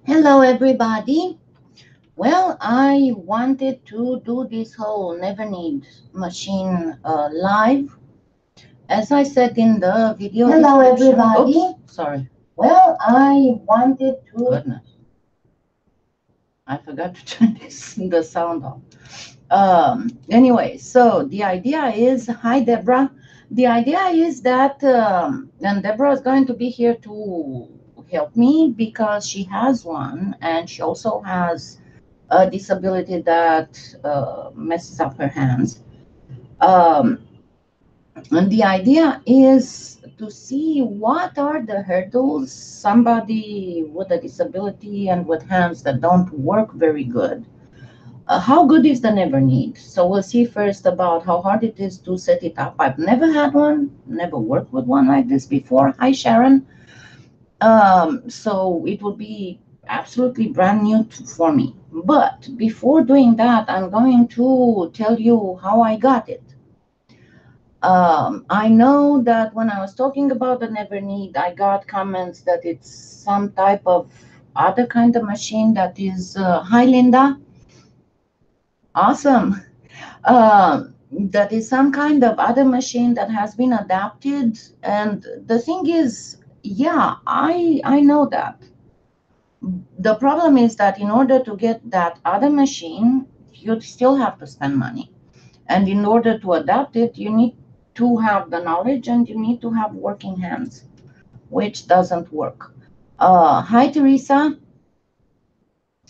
Hello, everybody. Well, I wanted to do this whole Neverknead machine live. As I said in the video Hello, description. everybody. Oops, sorry. Well, I wanted to. Goodness. I forgot to turn the sound off. Anyway, so the idea is, hi, Deborah. The idea is that, and Deborah is going to be here to help me because she has one and she also has a disability that messes up her hands. Um, and the idea is to see what are the hurdles somebody with a disability and with hands that don't work very good. How good is the Neverknead? So we'll see first about how hard it is to set it up. I've never had one, never worked with one like this before. Hi, Sharon. So it will be absolutely brand new for me. But before doing that, I'm going to tell you how I got it. I know that when I was talking about the Neverknead, I got comments that it's some type of other kind of machine that is, hi, Linda. Awesome. That is some kind of other machine that has been adapted. And the thing is, yeah, I know that. The problem is that in order to get that other machine, you still have to spend money. And in order to adapt it, you need to have the knowledge and you need to have working hands, which doesn't work. Hi, Teresa.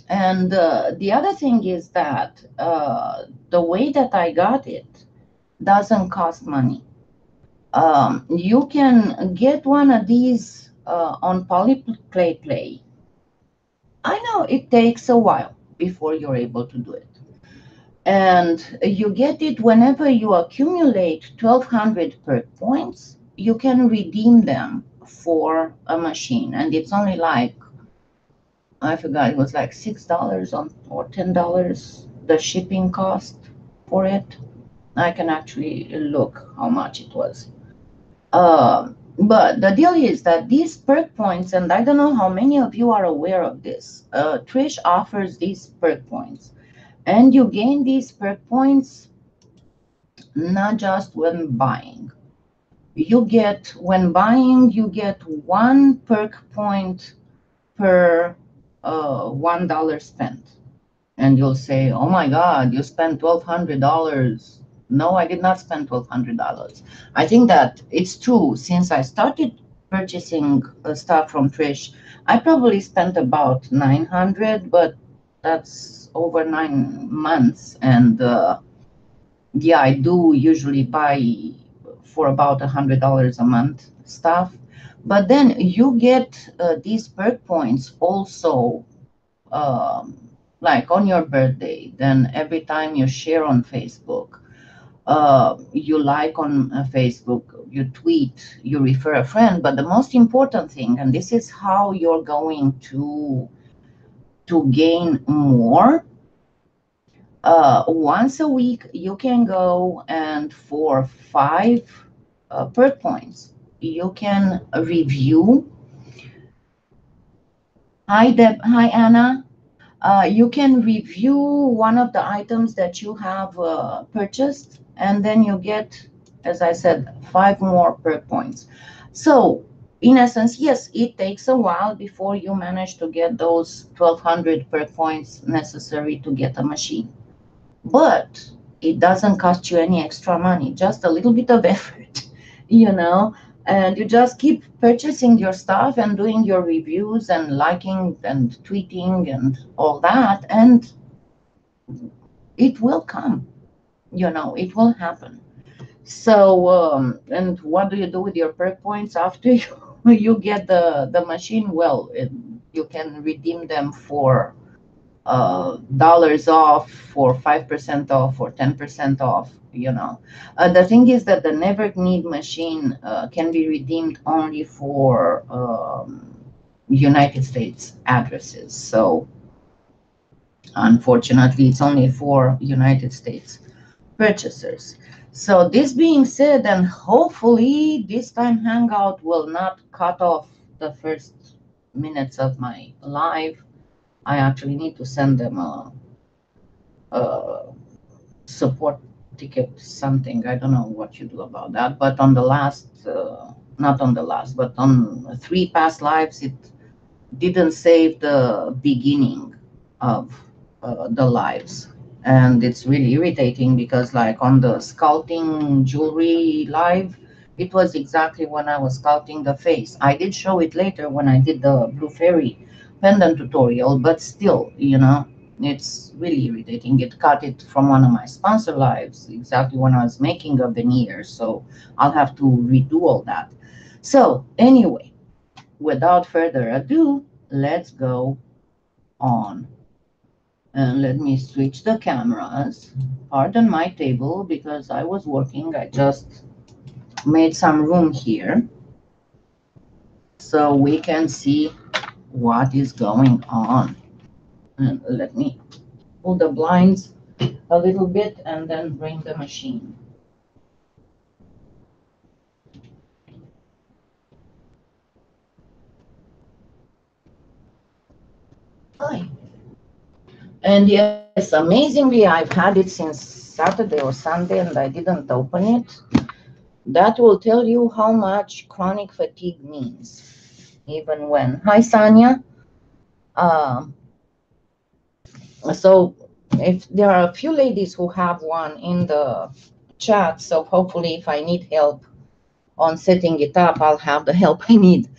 And the other thing is that the way that I got it doesn't cost money. You can get one of these on PolyClay. I know it takes a while before you're able to do it. And you get it whenever you accumulate 1200 perk points, you can redeem them for a machine. And it's only like, I forgot, it was like $6 on, or $10, the shipping cost for it. I can actually look how much it was. But the deal is that these perk points, and I don't know how many of you are aware of this, Trish offers these perk points. And you gain these perk points not just when buying. When buying, you get one perk point per $1 spent. And you'll say, oh my God, you spent $1,200. No, I did not spend $1,200. I think that it's true. Since I started purchasing stuff from Trish, I probably spent about 900, but that's over 9 months. And yeah, I do usually buy for about $100 a month stuff. But then you get these perk points also, um, like on your birthday. Then every time you share on Facebook, you like on Facebook, you tweet, you refer a friend. But the most important thing, and this is how you're going to gain more, once a week, you can go and for 5 perk points, you can review. Hi, Deb. Hi, Anna. You can review one of the items that you have purchased, and then you get, as I said, 5 more perk points. So, in essence, yes, it takes a while before you manage to get those 1,200 perk points necessary to get a machine. But it doesn't cost you any extra money, just a little bit of effort, you know, and you just keep purchasing your stuff and doing your reviews and liking and tweeting and all that, and it will come, it will happen. So, and what do you do with your perk points after you get the machine? Well, you can redeem them for dollars off, for 5% off, or 10% off. The thing is that the Neverknead machine can be redeemed only for United States addresses. So unfortunately, it's only for United States purchasers. So this being said, and hopefully this time Hangout will not cut off the first minutes of my live. I actually need to send them a support ticket, something. I don't know what you do about that. But on the last, not on the last, but on 3 past lives, it didn't save the beginning of the lives. And it's really irritating because, like, on the sculpting jewelry live, it was exactly when I was sculpting the face. I did show it later when I did the blue fairy pendant tutorial, but still, it's really irritating. It cut it from one of my sponsor lives exactly when I was making a veneer, so I'll have to redo all that. So anyway, without further ado, let's go on. And let me switch the cameras. Pardon my table because I was working. I just made some room here so we can see what is going on. And let me pull the blinds a little bit and then bring the machine. Hi. And yes, amazingly, I've had it since Saturday or Sunday and I didn't open it. That will tell you how much chronic fatigue means, even when. Hi, Sanya. Um, so, if there are a few ladies who have one in the chat, so hopefully, if I need help on setting it up, I'll have the help I need.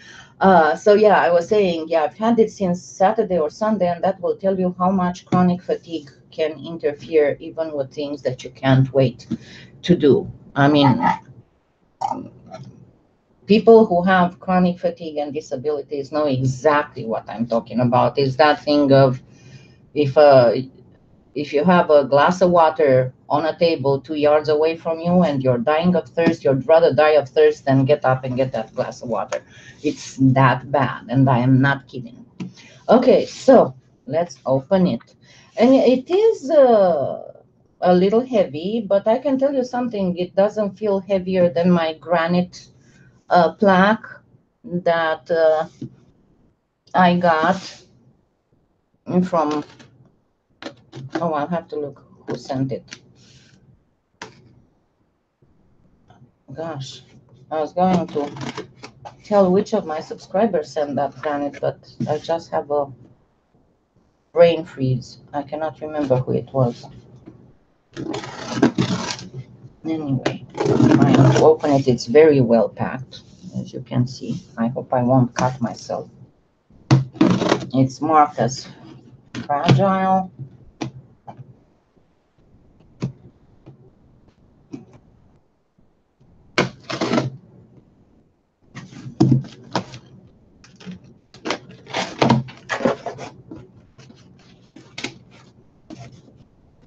So, yeah, I was saying, yeah, I've had it since Saturday or Sunday, and that will tell you how much chronic fatigue can interfere even with things that you can't wait to do. I mean, people who have chronic fatigue and disabilities know exactly what I'm talking about. Is that thing of if if you have a glass of water on a table 2 yards away from you and you're dying of thirst, you'd rather die of thirst than get up and get that glass of water. It's that bad, and I am not kidding. Okay, so let's open it. And it is a little heavy, but I can tell you something, it doesn't feel heavier than my granite plaque that I got from, oh, I'll have to look who sent it. Gosh, I was going to tell which of my subscribers sent that granite, but I just have a brain freeze. I cannot remember who it was. Anyway, trying to open it. It's very well packed, as you can see. I hope I won't cut myself. It's marked as fragile.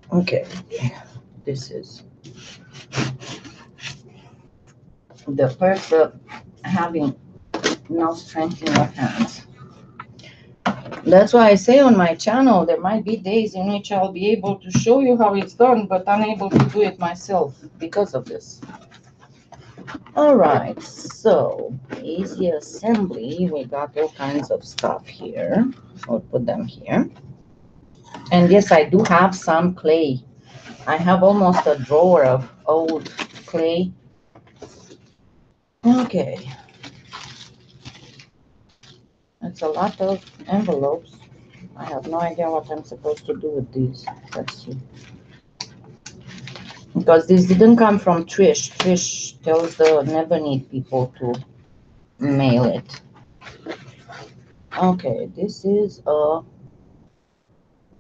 Okay, this is the perk of having no strength in your hands. That's why I say on my channel, there might be days in which I'll be able to show you how it's done, but unable to do it myself because of this. All right, so easy assembly. We got all kinds of stuff here. I'll put them here. And yes, I do have some clay. I have almost a drawer of old clay. Okay. It's a lot of envelopes. I have no idea what I'm supposed to do with these. Let's see. Because this didn't come from Trish. Trish tells the Neverknead people to mail it. Okay, this is a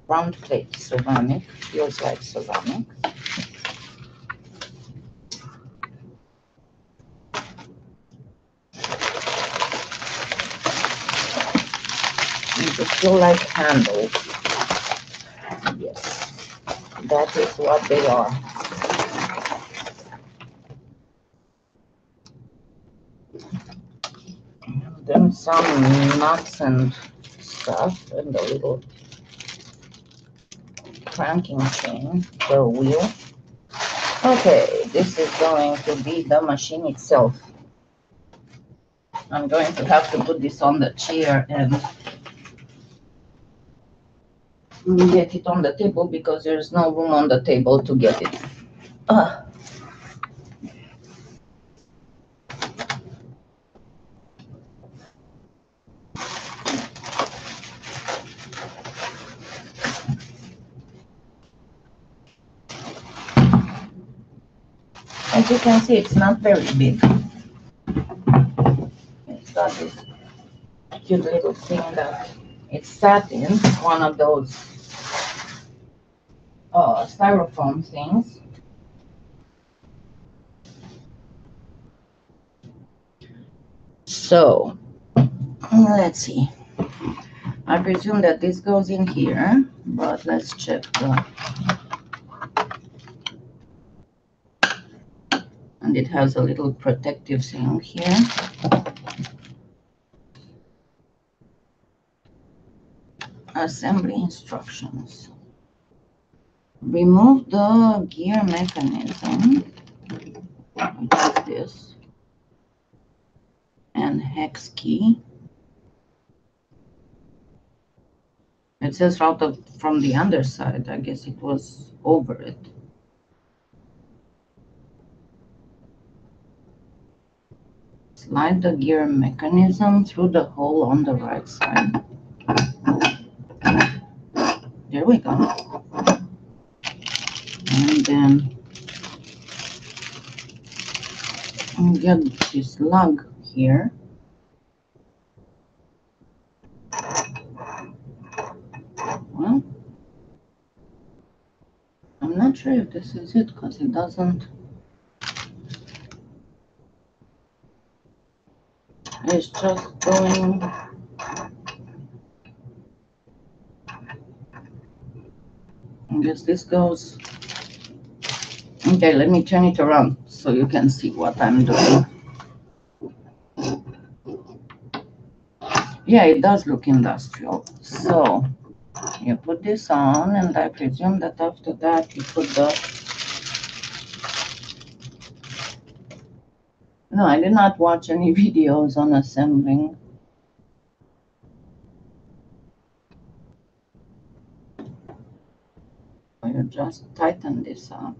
round plate, ceramic. Feels like ceramic. They feel like handles. Yes, that is what they are. And then some nuts and stuff, and a little cranking chain, the wheel. Okay, this is going to be the machine itself. I'm going to have to put this on the chair and get it on the table because there's no room on the table to get it. As you can see, it's not very big. It's got this cute little thing that it's satin, one of those styrofoam things. So let's see. I presume that this goes in here, but let's check the. And it has a little protective thing here. Assembly instructions. Remove the gear mechanism, which is this, and hex key. It says route from the underside. I guess it was over it. Slide the gear mechanism through the hole on the right side. There we go. And then get this lug here. Well, I'm not sure if this is it because it doesn't. It's just going. I guess this goes. Okay, let me turn it around so you can see what I'm doing. Yeah, it does look industrial. So you put this on, and I presume that after that you put the. No, I did not watch any videos on assembling. You just tighten this up.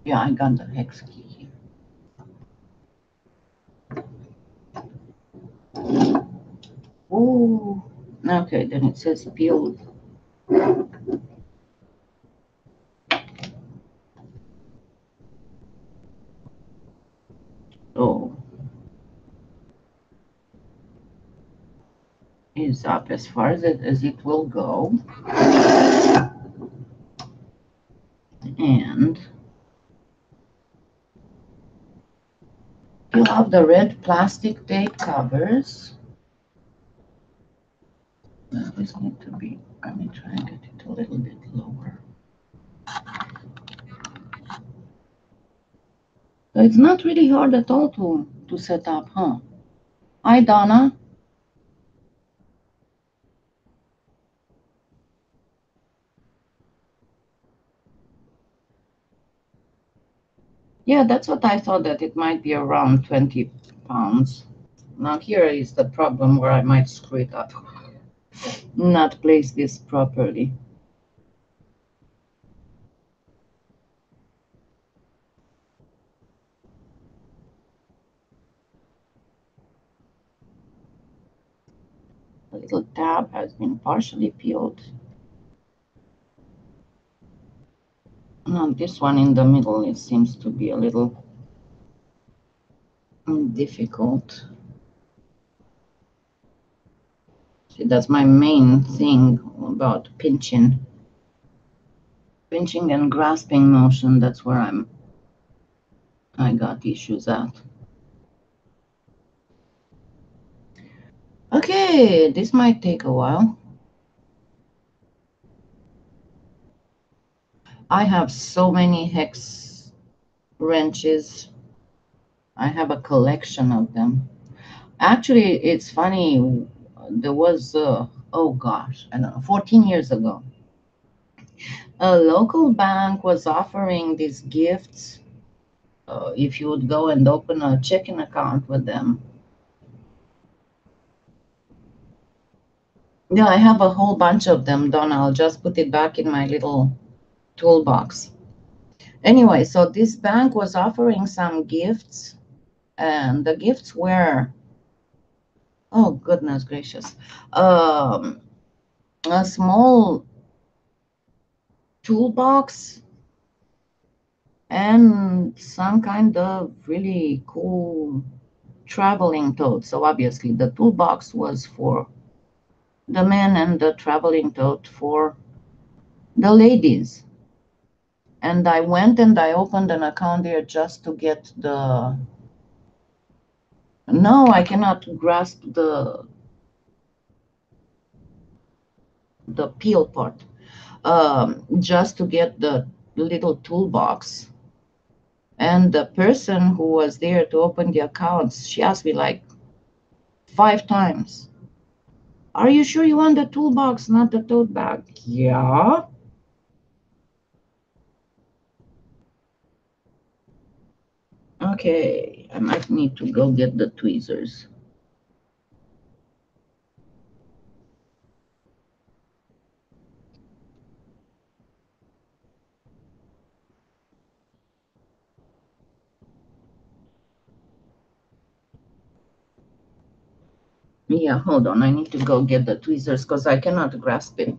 Yeah, I got the hex key here. Ooh, okay, then it says peeled. So is up as far as it will go. And you have the red plastic tape covers. This need to be, let me try and get it a little bit lower. So it's not really hard at all to set up, huh? Hi, Donna. Yeah, that's what I thought, that it might be around 20 pounds. Now here is the problem where I might screw it up. Not place this properly. The little tab has been partially peeled. Now this one in the middle, it seems to be a little difficult. See, that's my main thing about pinching and grasping motion. That's where I got issues at. Okay, this might take a while. I have so many hex wrenches. I have a collection of them. Actually, it's funny. There was, oh gosh, I don't know, 14 years ago, A local bank was offering these gifts if you would go and open a checking account with them. Yeah, I have a whole bunch of them, Donna. I'll just put it back in my little toolbox. Anyway, so this bank was offering some gifts, and the gifts were, oh goodness gracious, um, a small toolbox and some kind of really cool traveling tote. So obviously the toolbox was for the men and the traveling tote for the ladies. And I went and I opened an account there just to get the. No, I cannot grasp the peel part. Just to get the little toolbox. And the person who was there to open the accounts, she asked me like 5 times, "Are you sure you want the toolbox, not the tote bag?" Yeah. Okay, I might need to go get the tweezers. Yeah, hold on. I need to go get the tweezers because I cannot grasp it.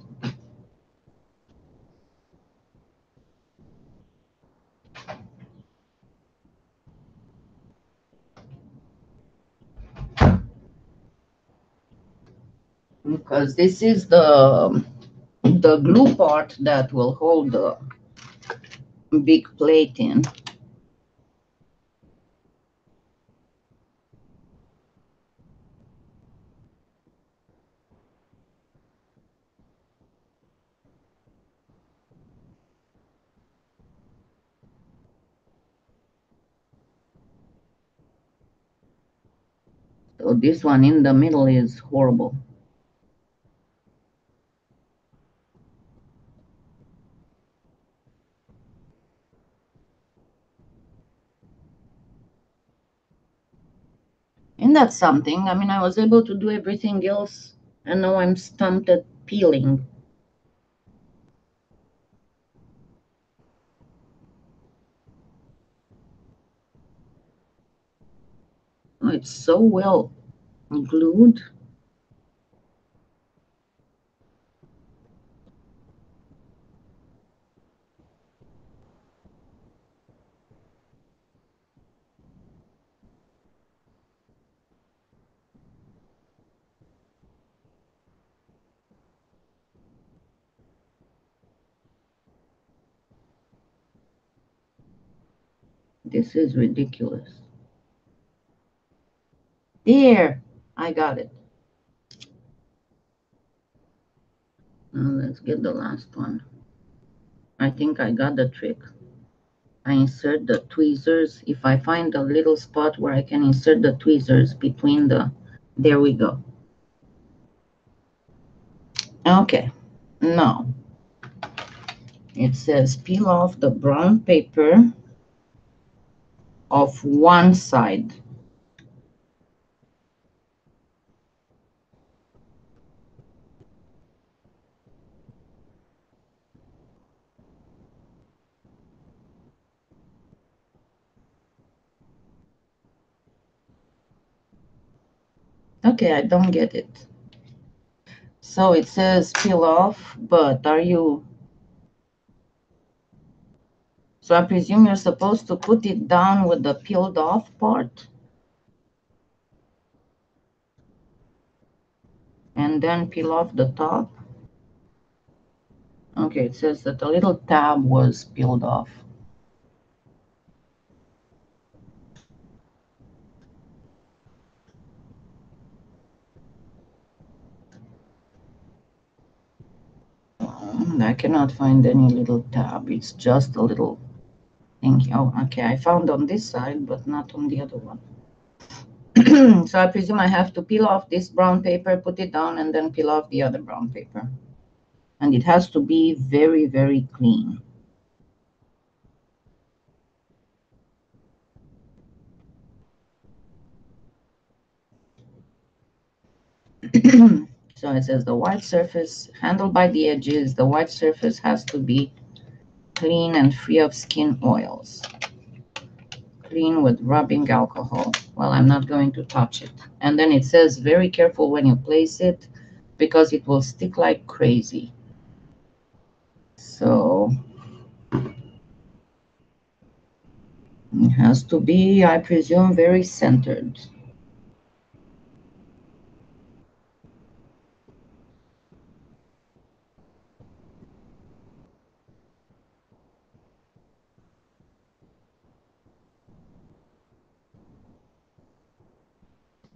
Because this is the glue part that will hold the big plate in. So this one in the middle is horrible. And that's something. I mean, I was able to do everything else, and now I'm stumped at peeling. Oh, it's so well glued. This is ridiculous. There, I got it. Now let's get the last one. I think I got the trick. I insert the tweezers. If I find a little spot where I can insert the tweezers between the, there we go. Okay, now it says peel off the brown paper of one side. Okay, I don't get it. So it says peel off, but are you, so I presume you're supposed to put it down with the peeled off part and then peel off the top? Okay, it says that the little tab was peeled off. I cannot find any little tab. It's just a little thing. Oh, okay, I found on this side, but not on the other one. So I presume I have to peel off this brown paper, put it down, and then peel off the other brown paper. and it has to be very, very clean. So it says the white surface handled by the edges, the white surface has to be clean and free of skin oils. Clean with rubbing alcohol. Well, I'm not going to touch it. And then it says very careful when you place it because it will stick like crazy. So it has to be, I presume, very centered.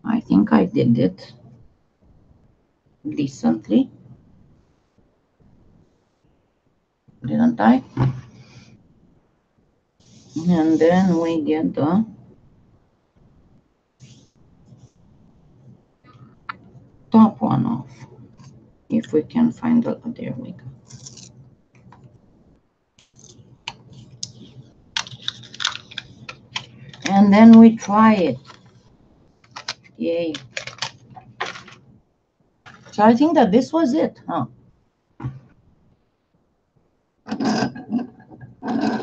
I think I did it decently, didn't I? And then we get the top one off. If we can find it, there we go. And then we try it. Yay. So I think that this was it, huh?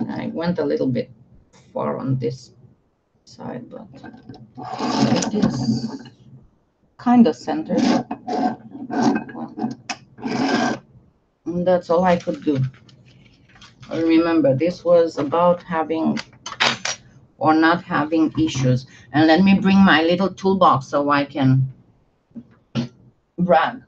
I went a little bit far on this side, but it is kind of centered. Well, that's all I could do. Remember, this was about having or not having issues. And let me bring my little toolbox so I can brag.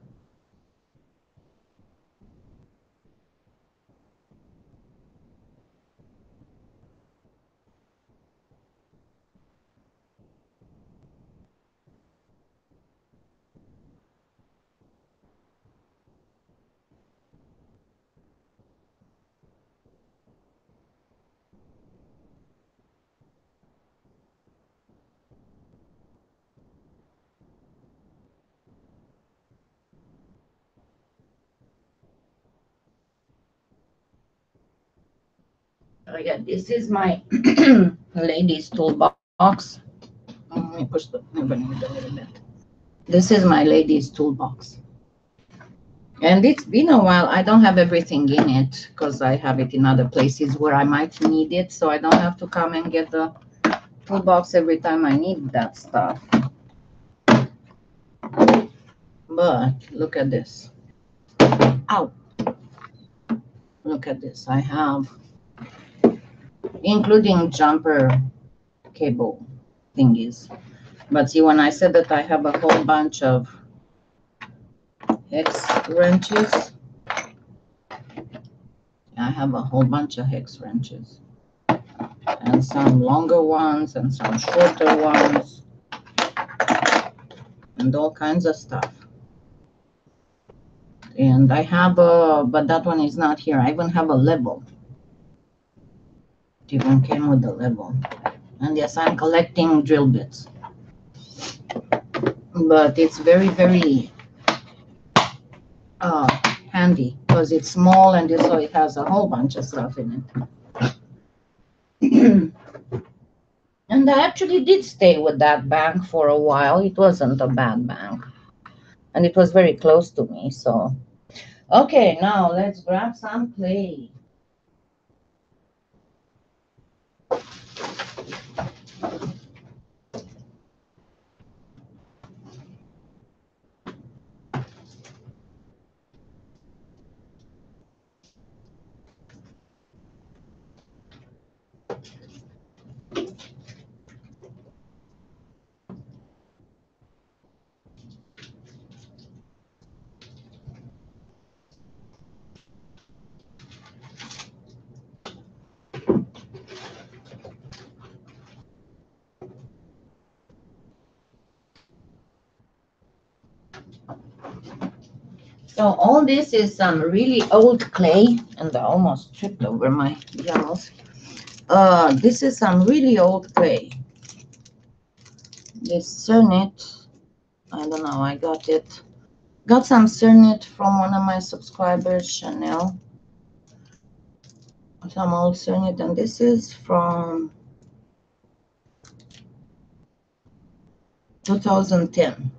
Yeah, this is my ladies toolbox. Let me push the ribbon a little bit. This is my ladies toolbox. And it's been a while. I don't have everything in it because I have it in other places where I might need it. So I don't have to come and get the toolbox every time I need that stuff. But look at this. Ow. Look at this. I have, including jumper cable thingies. But see, when I said that I have a whole bunch of hex wrenches, I have a whole bunch of hex wrenches. And some longer ones and some shorter ones. And all kinds of stuff. And I have a, but that one is not here. I even have a level. It even came with a level. And yes, I'm collecting drill bits. But it's very, very handy because it's small and so it has a whole bunch of stuff in it. And I actually did stay with that bank for a while. It wasn't a bad bank. And it was very close to me, so. Okay, now let's grab some clay. So all this is some really old clay, and I almost tripped over my yellows. This is some really old clay. This Cernit, I don't know, I got it Got some Cernit from one of my subscribers, Chanel. Some old Cernit, and this is from 2010.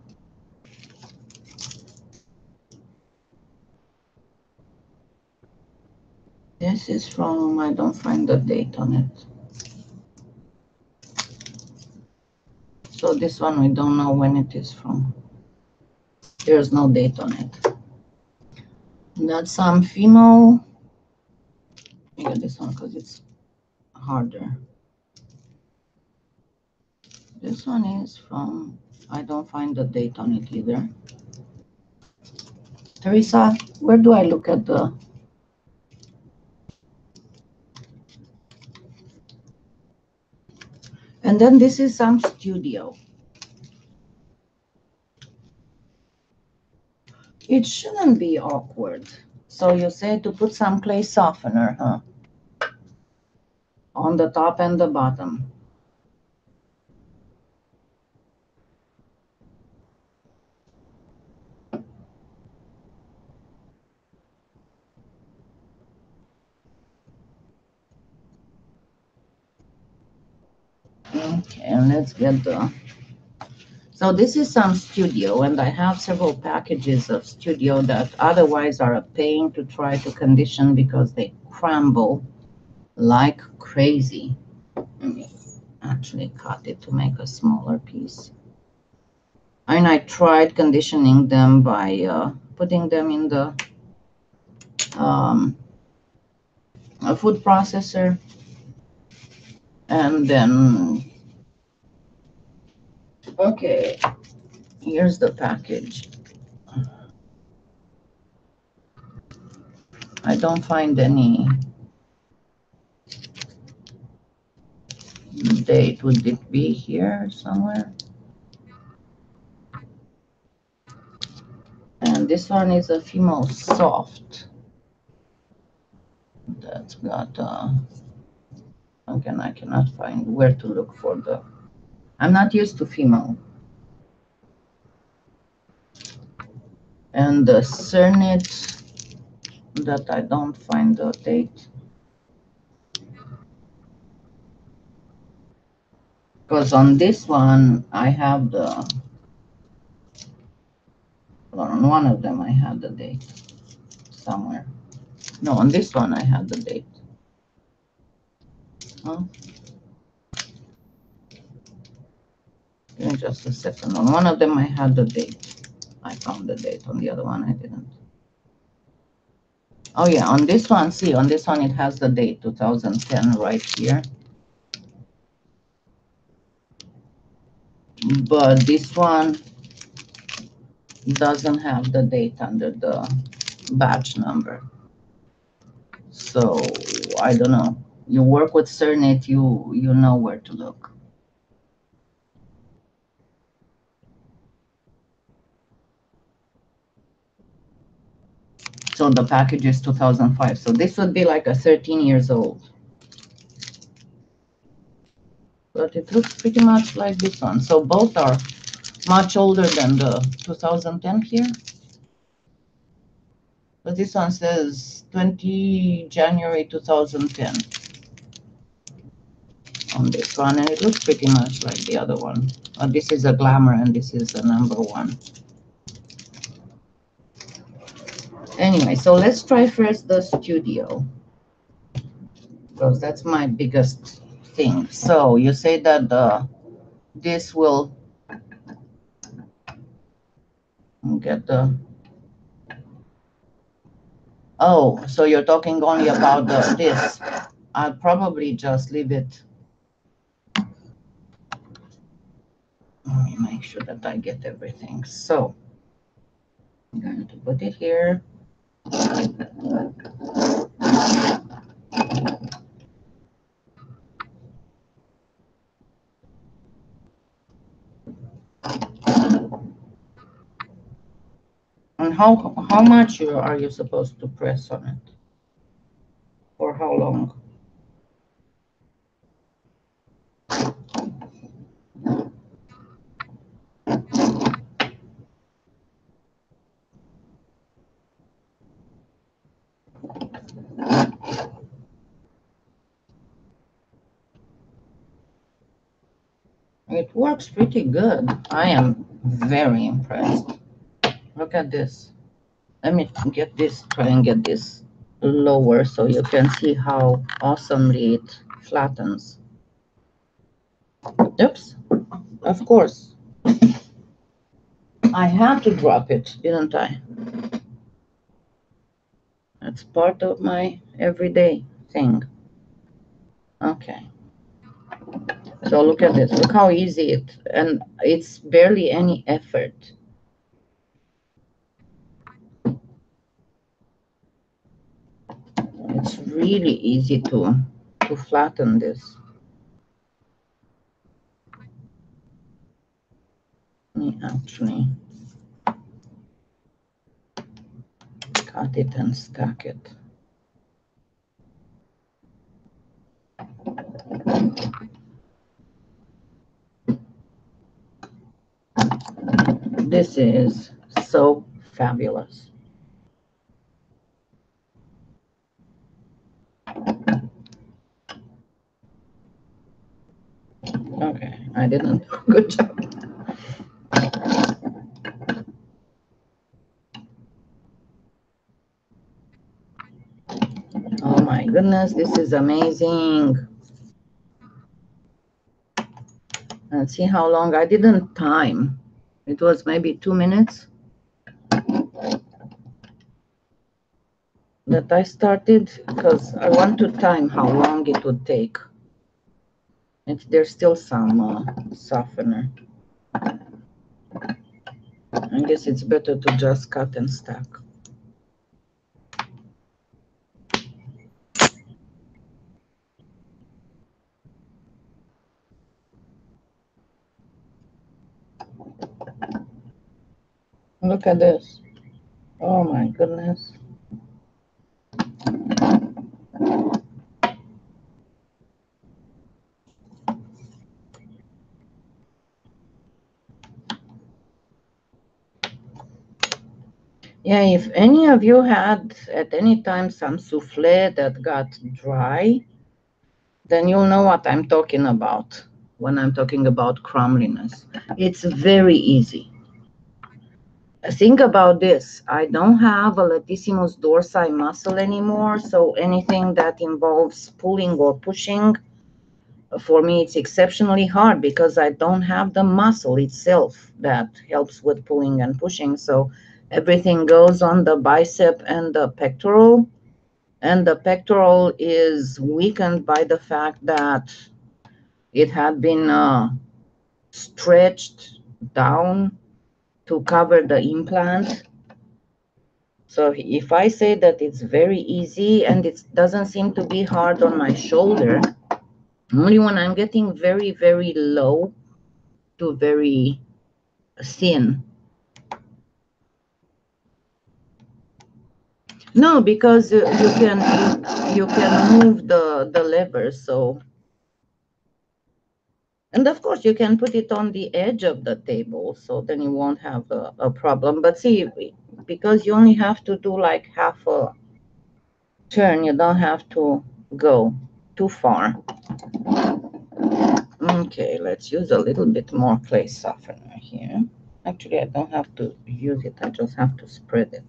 This is from, I don't find the date on it. So this one, we don't know when it is from. There's no date on it. That's some Fimo. I get this one because it's harder. This one is from, I don't find the date on it either. Teresa, where do I look at the... And then this is some Studio. It shouldn't be awkward. So you say to put some clay softener, huh? On the top and the bottom. Okay, and let's get the... So this is some Studio, and I have several packages of Studio that otherwise are a pain to try to condition because they crumble like crazy. Let me actually cut it to make a smaller piece. And I tried conditioning them by putting them in the a food processor, and then, okay, here's the package. I don't find any date. Would it be here somewhere? And this one is a Fimo Soft. That's got, again, I cannot find where to look for the... I'm not used to Fimo. And the Cernit, that I don't find the date. Because on this one, I have the... Well, on one of them, I have the date somewhere. No, on this one, I have the date. Huh? Give me just a second. On one of them, I had the date. I found the date. On the other one, I didn't. Oh, yeah. On this one, see, on this one, it has the date, 2010, right here. But this one doesn't have the date under the batch number. So, I don't know. You work with Cernit, you know where to look. So the package is 2005. So this would be like a 13 years old. But it looks pretty much like this one. So both are much older than the 2010 here. But this one says 20 January 2010 on this one. And it looks pretty much like the other one. This is a Glamour and this is a #1. Anyway, so let's try first the Studio, because that's my biggest thing. So you say that this will get the... Oh, so you're talking only about this. I'll probably just leave it. Let me make sure that I get everything. So I'm going to put it here. And how much are you supposed to press on it? For how long? It works pretty good. I am very impressed. Look at this. Let me get this, try and get this lower so you can see how awesomely it flattens. Oops, of course. I had to drop it, didn't I? That's part of my everyday thing. Okay. So look at this. Look how easy it, and it's barely any effort. It's really easy to flatten this. Let me actually cut it and stack it. This is so fabulous. Okay, I didn't do a good job. Oh my goodness, this is amazing. And see how long I didn't time. It was maybe 2 minutes that I started because I want to time how long it would take. There's still some softener. I guess it's better to just cut and stack. Look at this. Oh my goodness. Yeah, if any of you had at any time some souffle that got dry, then you'll know what I'm talking about when I'm talking about crumbliness. It's very easy. Think about this. I don't have a latissimus dorsi muscle anymore, so anything that involves pulling or pushing, for me, it's exceptionally hard because I don't have the muscle itself that helps with pulling and pushing. So everything goes on the bicep and the pectoral. And the pectoral is weakened by the fact that it had been stretched down to cover the implant. So if I say that it's very easy and it doesn't seem to be hard on my shoulder, only when I'm getting very, very low to very thin. No, because you can move the lever. So, and of course you can put it on the edge of the table, so then you won't have a problem. But see, because you only have to do like half a turn, you don't have to go too far. Okay, let's use a little bit more clay softener here. Actually, I don't have to use it, I just have to spread it.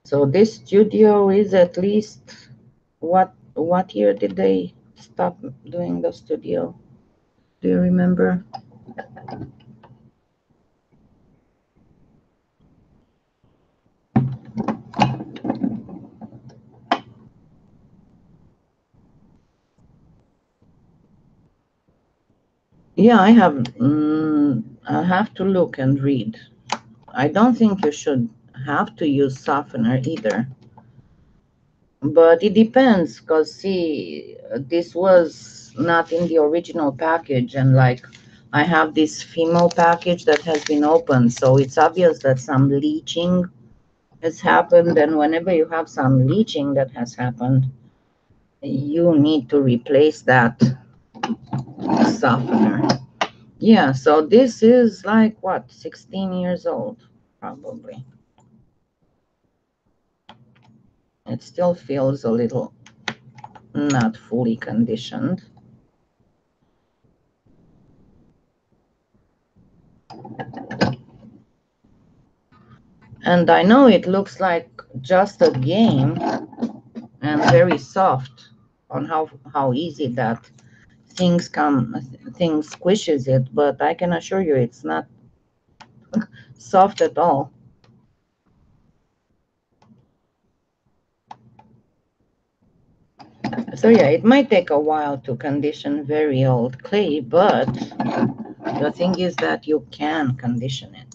So this studio is at least, what year did they stop doing the studio? Do you remember? Yeah, I have to look and read. I don't think you should have to use softener either. But it depends, because see, this was not in the original package, and like I have this Fimo package that has been opened, so it's obvious that some leaching has happened, and whenever you have some leaching that has happened, you need to replace that softener. Yeah, so this is like what, 16 years old, probably. It still feels a little not fully conditioned. And I know it looks like just a game and very soft on how easy that things squishes it, but I can assure you it's not soft at all. So yeah, it might take a while to condition very old clay, but the thing is that you can condition it.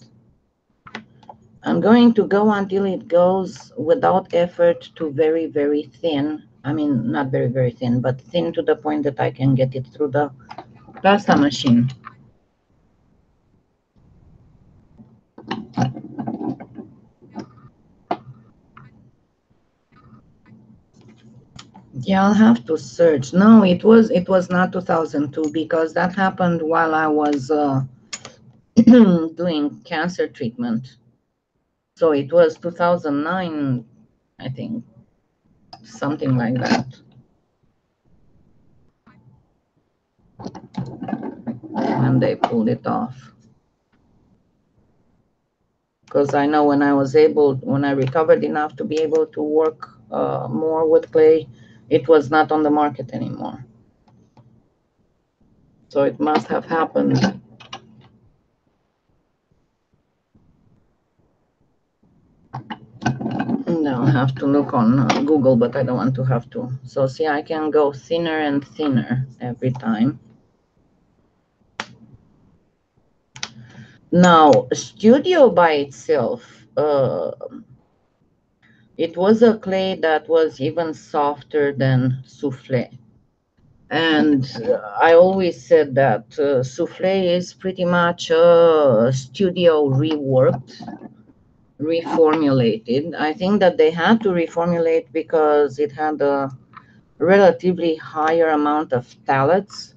I'm going to go until it goes without effort to very, very thin. I mean, not very, very thin, but thin to the point that I can get it through the pasta machine. Yeah, I'll have to search. No, it was not 2002 because that happened while I was doing cancer treatment. So it was 2009, I think, something like that. And they pulled it off. Because I know when I recovered enough to be able to work more with clay, it was not on the market anymore. So it must have happened. Now I have to look on Google, but I don't want to have to. So see, I can go thinner and thinner every time. Now, Studio by itself, it was a clay that was even softer than souffle. And I always said that souffle is pretty much a studio reworked, reformulated. I think that they had to reformulate because it had a relatively higher amount of phthalates.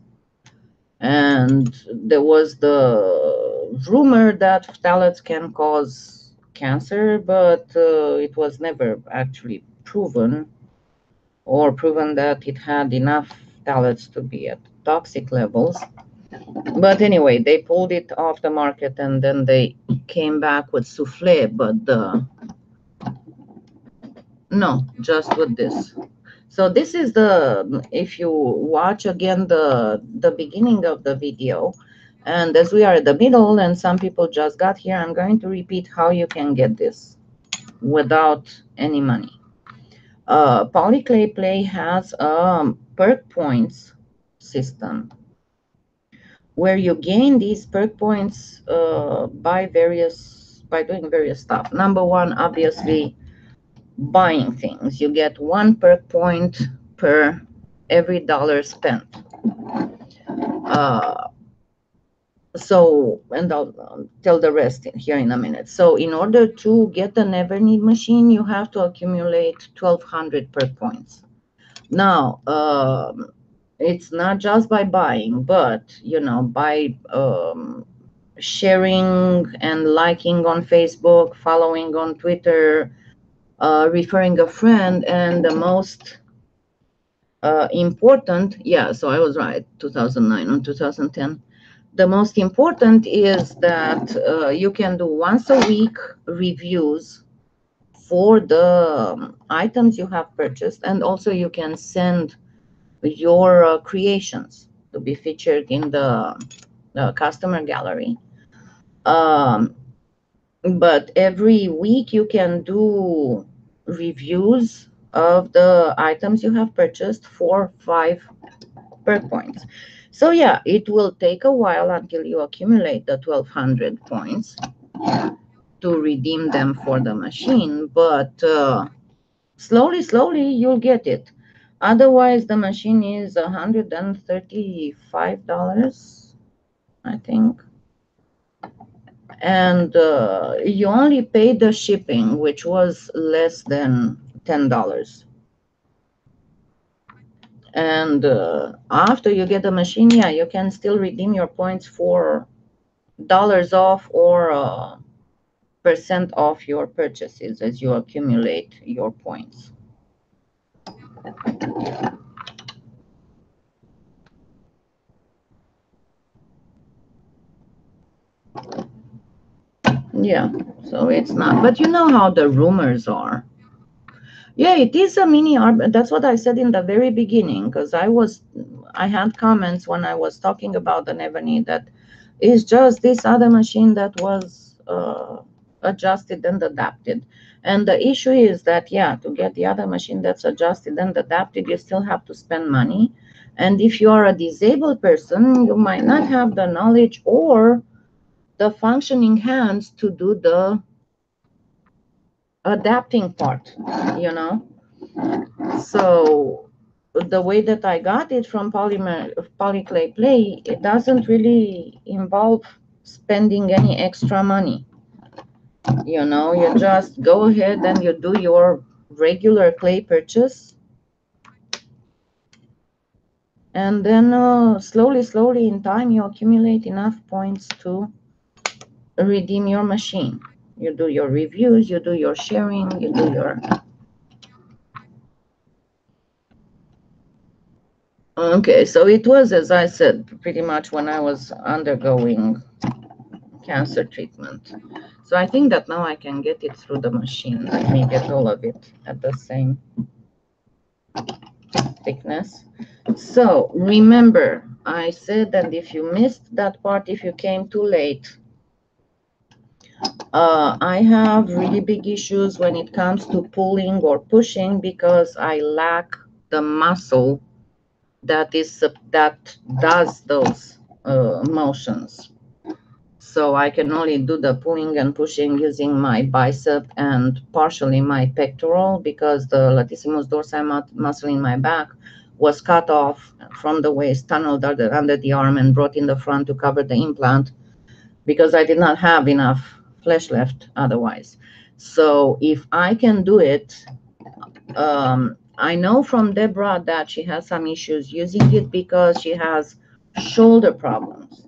And there was the rumor that phthalates can cause cancer, but it was never actually proven or proven that it had enough phthalates to be at toxic levels. But anyway, they pulled it off the market and then they came back with souffle, but no, just with this. So this is if you watch again the beginning of the video, and as we are at the middle and some people just got here, I'm going to repeat how you can get this without any money. PolyClay Play has a perk points system where you gain these perk points by doing various stuff. Number one, obviously, buying things. You get 1 perk point per every dollar spent. And I'll tell the rest here in a minute. So in order to get the Neverknead machine, you have to accumulate 1,200 perk points. Now, it's not just by buying, but, by sharing and liking on Facebook, following on Twitter, referring a friend, and the most important, yeah, so I was right, 2009 and 2010. The most important is that you can do once a week reviews for the items you have purchased, and also you can send your creations to be featured in the customer gallery. But every week you can do reviews of the items you have purchased for 5 perk points. So yeah, it will take a while until you accumulate the 1,200 points to redeem them for the machine, but slowly you'll get it. Otherwise, the machine is $135, I think. And you only pay the shipping, which was less than $10. And after you get the machine, yeah, you can still redeem your points for dollars off or % off your purchases as you accumulate your points. Yeah, so it's not. But you know how the rumors are. Yeah, it is a mini art. That's what I said in the very beginning, because I had comments when I was talking about the Neverknead that it's just this other machine that was adjusted and adapted. And the issue is that, yeah, to get the other machine that's adjusted and adapted, you still have to spend money. And if you are a disabled person, you might not have the knowledge or the functioning hands to do the adapting part, you know. So the way that I got it from PolyClay Play, it doesn't really involve spending any extra money. You know, you just go ahead and you do your regular clay purchase, and then slowly in time you accumulate enough points to redeem your machine. You do your reviews, you do your sharing, you do your... Okay, so it was, as I said, pretty much when I was undergoing cancer treatment. So I think that now I can get it through the machine. Let me get all of it at the same thickness. So remember, I said that if you missed that part, if you came too late, I have really big issues when it comes to pulling or pushing because I lack the muscle that does those motions. So I can only do the pulling and pushing using my bicep and partially my pectoral because the latissimus dorsi muscle in my back was cut off from the waist, tunneled under the arm, and brought in the front to cover the implant because I did not have enough flesh left otherwise. So if I can do it, I know from Deborah that she has some issues using it because she has shoulder problems.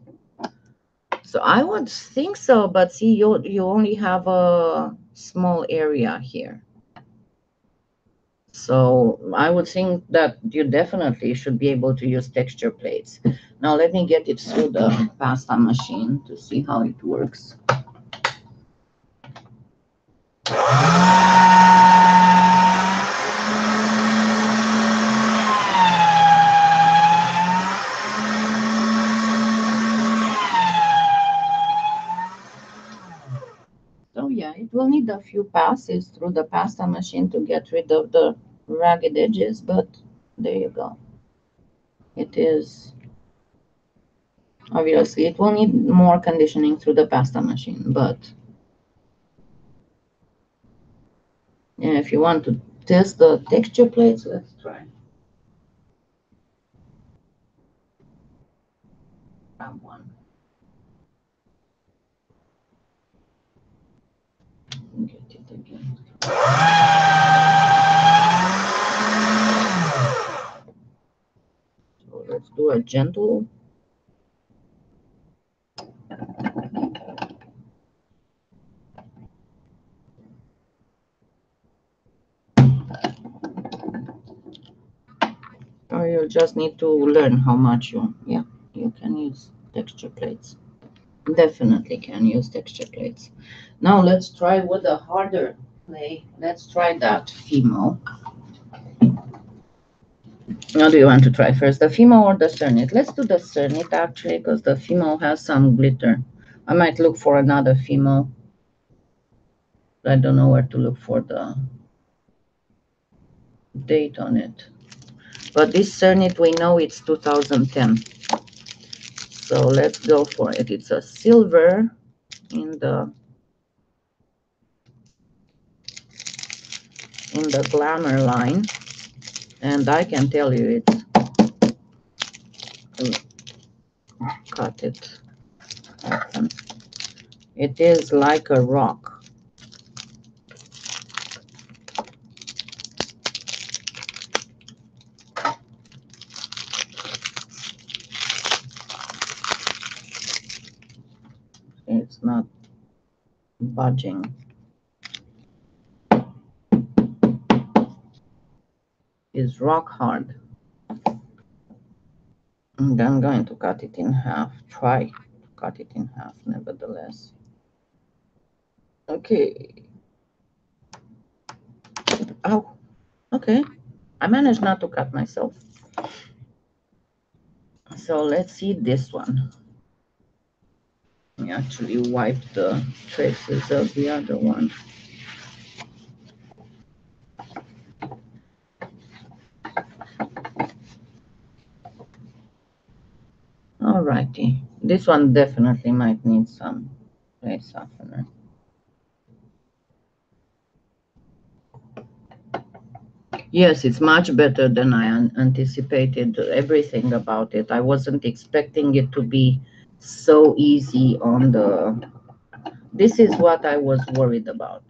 So I would think so, but see, you only have a small area here. So I would think that you definitely should be able to use texture plates. Now let me get it through the pasta machine to see how it works. So yeah, it will need a few passes through the pasta machine to get rid of the ragged edges, but there you go. It is, obviously, it will need more conditioning through the pasta machine, but yeah, if you want to test the texture plates, let's try. Grab one. Get it again. So let's do a gentle. Or you just need to learn how much yeah, you can use texture plates. Definitely can use texture plates. Now let's try with a harder clay. Let's try that Fimo. What do you want to try first, the Fimo or the Cernit? Let's do the Cernit actually, because the Fimo has some glitter. I might look for another Fimo. I don't know where to look for the date on it. But this Cernit, we know it's 2010. So let's go for it. It's a silver in the glamour line, and I can tell you it's cut it open. It is like a rock. It's not budging. is rock hard. And I'm going to cut it in half. Try to cut it in half, nevertheless. Okay. Oh, okay. I managed not to cut myself. So let's see this one. I actually wiped the traces of the other one. Alrighty. This one definitely might need some clay softener. Yes, it's much better than I anticipated. Everything about it. I wasn't expecting it to be so easy on the... This is what I was worried about.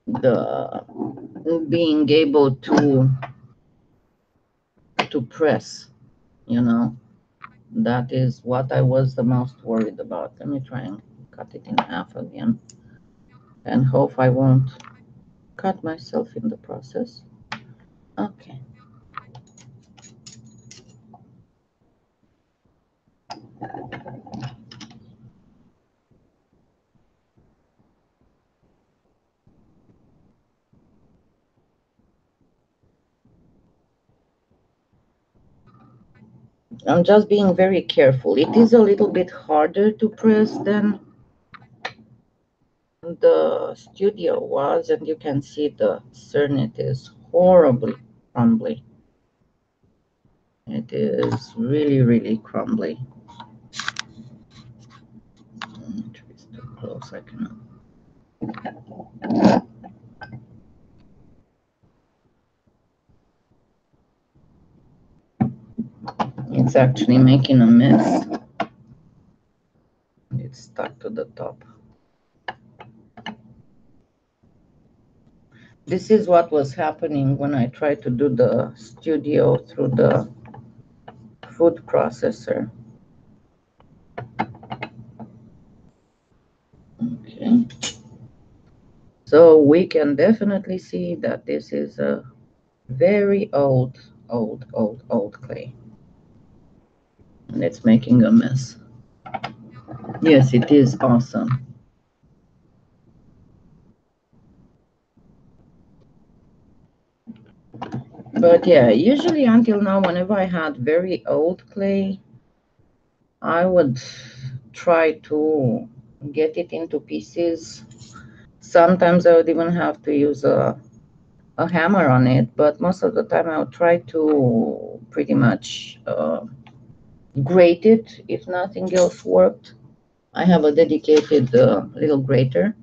The being able to press, you know, that is what I was the most worried about. Let me try and cut it in half again and hope I won't cut myself in the process. Okay. I'm just being very careful. It is a little bit harder to press than the studio was, and you can see the Cernit is horribly crumbly. It is really, really crumbly. It's too close, I cannot. It's actually making a mess. It's stuck to the top. This is what was happening when I tried to do the studio through the food processor. Okay. So we can definitely see that this is a very old clay. And it's making a mess. Yes, it is awesome. But yeah, usually until now, whenever I had very old clay, I would try to get it into pieces. Sometimes I would even have to use a hammer on it, but most of the time I would try to pretty much grate it if nothing else worked. I have a dedicated little grater.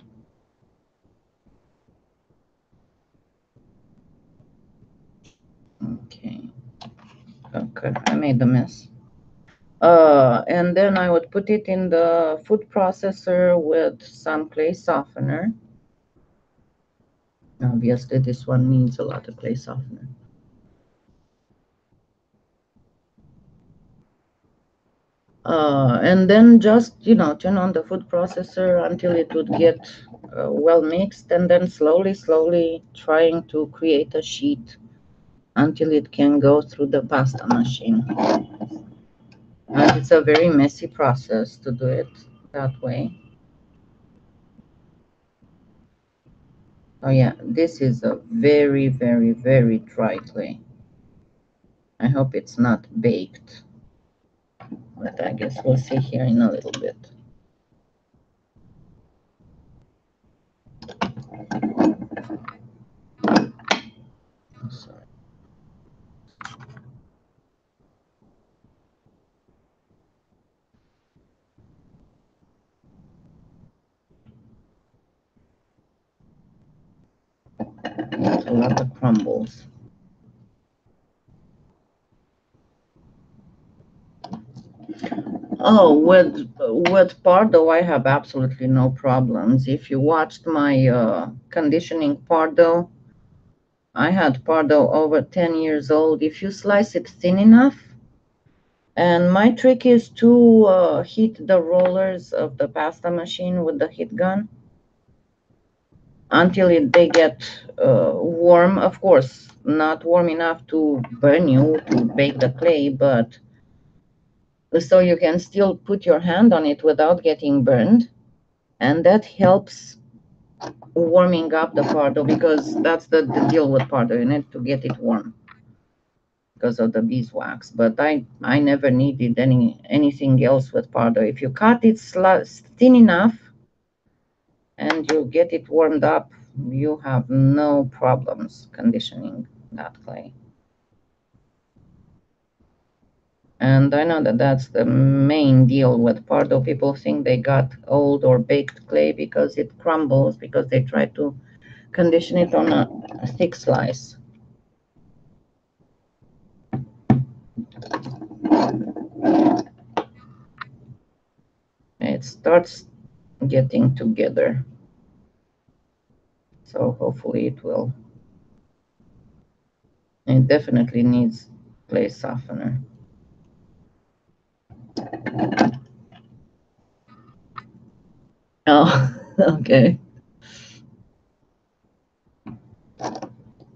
Okay. Okay, I made a mess. And then I would put it in the food processor with some clay softener. Obviously, this one needs a lot of clay softener. And then just, you know, turn on the food processor until it would get well mixed, and then slowly trying to create a sheet until it can go through the pasta machine. And it's a very messy process to do it that way. Oh yeah, this is a very dry clay. I hope it's not baked, but I guess we'll see here in a little bit. I'm sorry. It's a lot of crumbles. Oh, with Pardo, I have absolutely no problems. If you watched my conditioning Pardo, I had Pardo over 10 years old. If you slice it thin enough, and my trick is to heat the rollers of the pasta machine with the heat gun. until they get warm. Of course, not warm enough to burn you to bake the clay, but so you can still put your hand on it without getting burned. And that helps warming up the Pardo, because that's the deal with Pardo. You need to get it warm because of the beeswax. But I never needed anything else with Pardo. If you cut it thin enough and you get it warmed up, you have no problems conditioning that clay. And I know that that's the main deal with Pardo. People think they got old or baked clay because it crumbles, because they try to condition it on a thick slice. It starts getting together, so hopefully it will. It definitely needs clay softener. Oh, okay.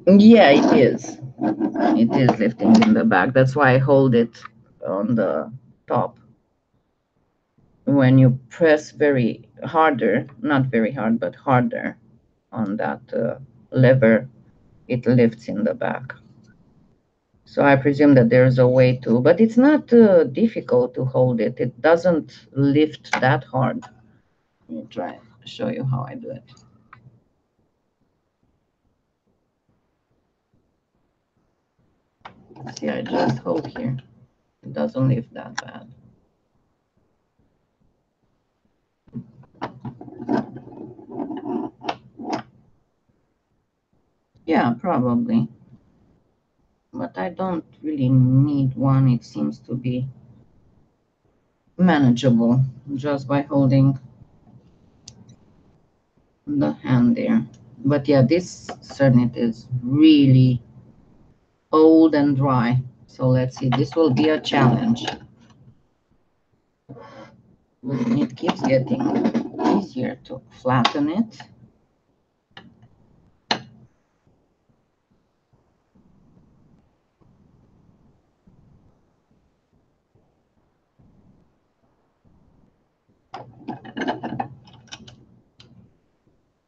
Yeah, it is. It is lifting in the back. That's why I hold it on the top. When you press very harder, not very hard, but harder on that lever, it lifts in the back. So I presume that there's a way to, but it's not difficult to hold it. It doesn't lift that hard. Let me try to show you how I do it. See, I just hold here. It doesn't lift that bad. Yeah, probably. But I don't really need one. It seems to be manageable just by holding the hand there. But yeah, this Cernit is really old and dry. So let's see, this will be a challenge. It keeps getting easier to flatten it.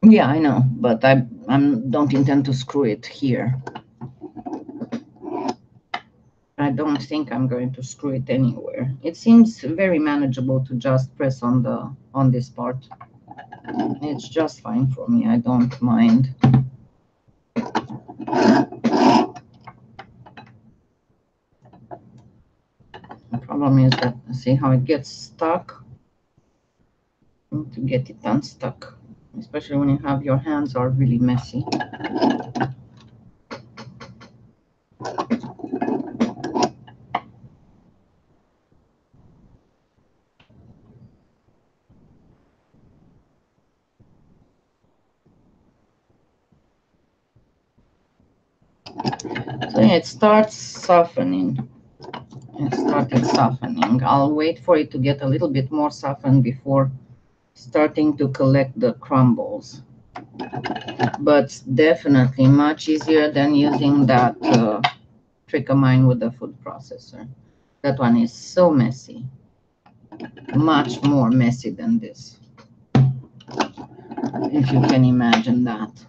Yeah, I know, but I don't intend to screw it here. I don't think I'm going to screw it anywhere. It seems very manageable to just press on this part. It's just fine for me. I don't mind. The problem is that, see how it gets stuck? To get it unstuck, especially when you have your hands are really messy. So yeah, it starts softening. It started softening. I'll wait for it to get a little bit more softened before starting to collect the crumbles. But definitely much easier than using that trick of mine with the food processor. That one is so messy. Much more messy than this, if you can imagine that.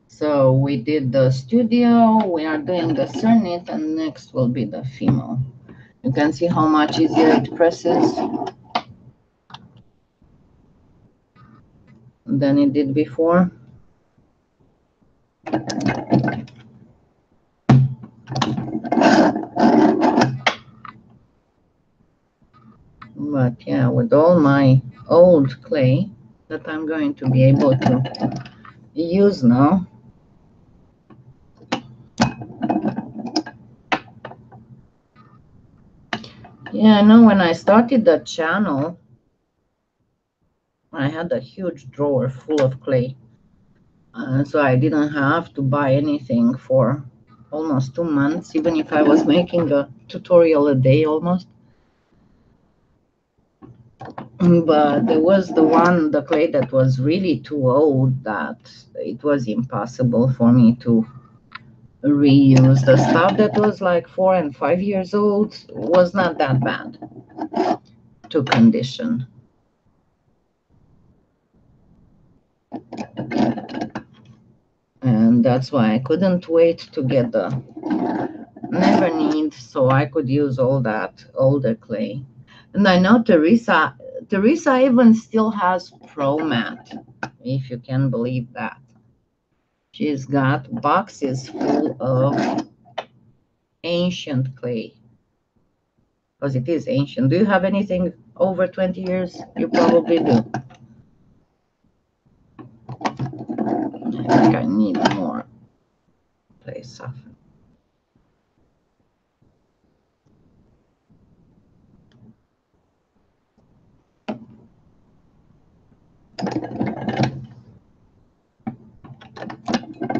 So we did the studio, we are doing the Cernit, and next will be the Fimo. You can see how much easier it presses than it did before. But yeah, with all my old clay that I'm going to be able to use now, yeah, I know when I started the channel, I had a huge drawer full of clay. So I didn't have to buy anything for almost 2 months, even if I was making a tutorial a day almost. But there was the clay that was really too old that it was impossible for me to reuse. The stuff that was like 4 and 5 years old was not that bad to condition. And that's why I couldn't wait to get the Neverknead so I could use all that older clay. And I know Teresa even still has ProMat, if you can believe that. She's got boxes full of ancient clay, because it is ancient. Do you have anything over 20 years? You probably do. I think I need more clay softener.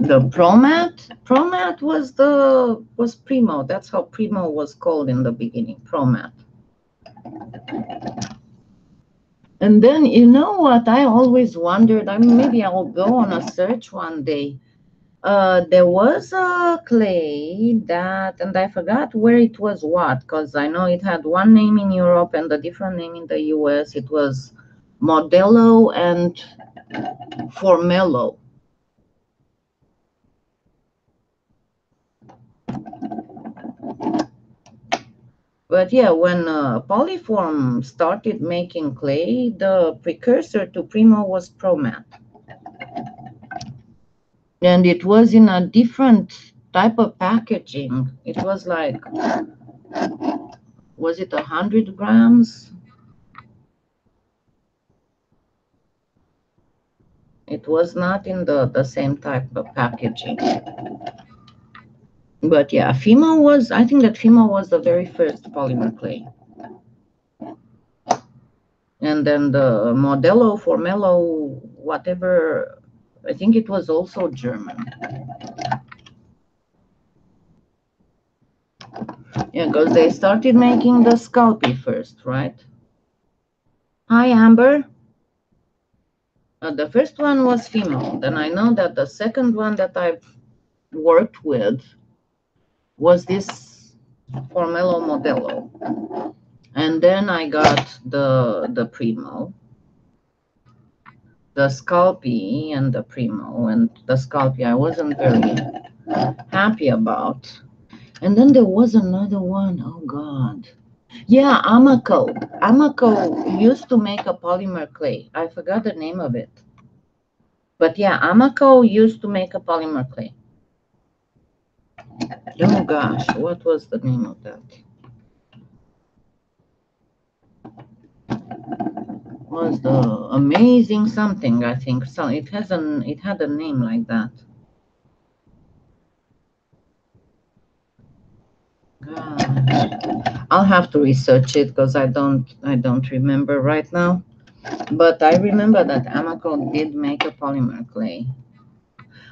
The ProMat was Premo. That's how Premo was called in the beginning, ProMat. And then, you know what, I always wondered, I mean, maybe I will go on a search one day. There was a clay that, and I forgot where it was what, because I know it had one name in Europe and a different name in the US. It was Modello and Formello. But yeah, when Polyform started making clay, the precursor to Premo was ProMat. And it was in a different type of packaging. It was like, was it 100 grams? It was not in the same type of packaging. But yeah, Fimo was, I think that Fimo was the very first polymer clay. And then the Modello, Formello, whatever, I think it was also German. Yeah, because they started making the Scalpi first, right? Hi, Amber. The first one was Fimo. Then I know that the second one that I've worked with was this Formello Modello. And then I got the Premo, the Scalpi and the Premo. And the Scalpi I wasn't very happy about. And then there was another one. Oh, God. Yeah, Amaco. Amaco used to make a polymer clay. I forgot the name of it. But yeah, Amaco used to make a polymer clay. Oh gosh, what was the name of that? Was the amazing something, I think. So it had a name like that. Gosh. I'll have to research it because I don't remember right now. But I remember that Amaco did make a polymer clay.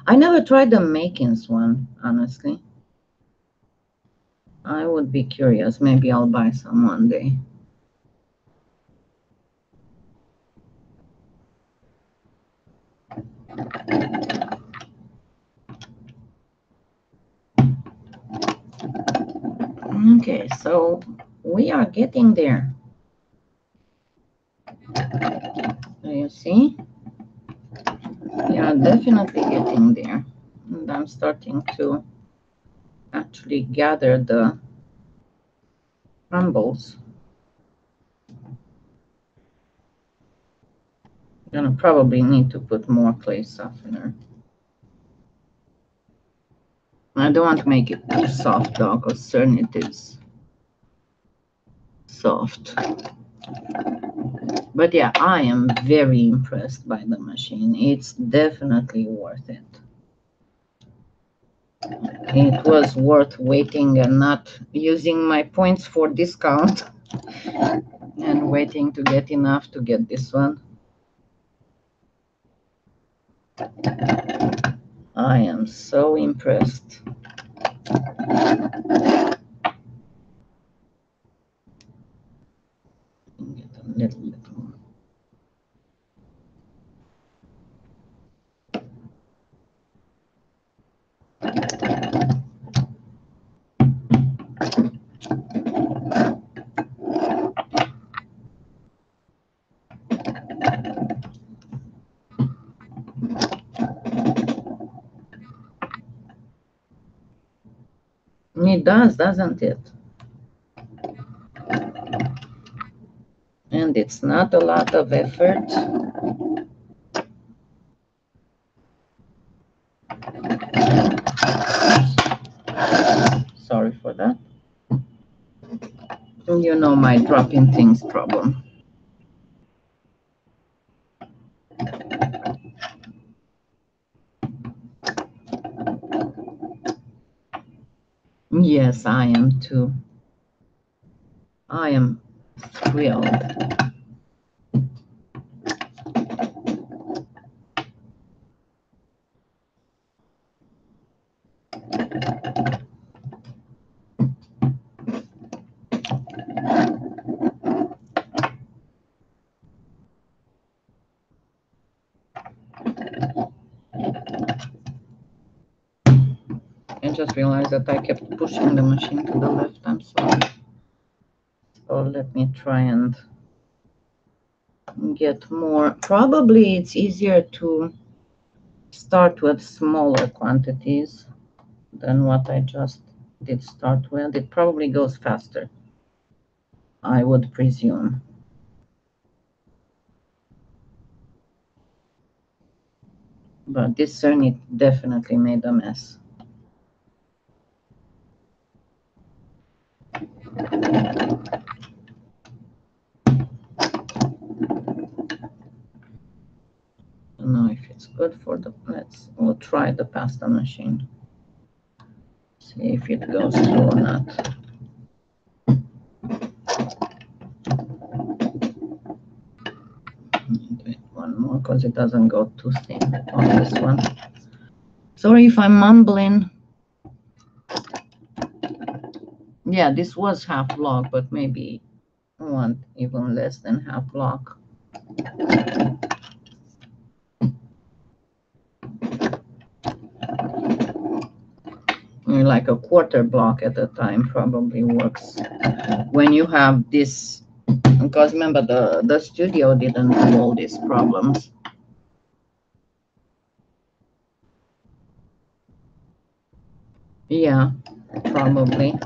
I never tried the Makins one, honestly. I would be curious. Maybe I'll buy some one day. Okay, so we are getting there. Do you see? We are definitely getting there. And I'm starting to actually gather the crumbles. I'm gonna probably need to put more clay softener. I don't want to make it too soft though, because certain it is soft. But yeah, I am very impressed by the machine. It's definitely worth it. It was worth waiting and not using my points for discount and waiting to get enough to get this one. I am so impressed. Get a little bit more. It does, doesn't it? And it's not a lot of effort. Sorry for that. You know my dropping things problem. Yes, I am too. I am thrilled. I just realized that I kept pushing the machine to the left. I'm sorry. So let me try and get more. Probably it's easier to start with smaller quantities than what I just did start with. It probably goes faster, I would presume. But this Cernit definitely made a mess. I don't know if it's good for the, we'll try the pasta machine. See if it goes through or not. Do it one more because it doesn't go too thin on this one. Sorry if I'm mumbling. Yeah, this was half log, but maybe one even less than half log. Like a quarter block at a time probably works when you have this, because remember the studio didn't do all these problems. Yeah, probably.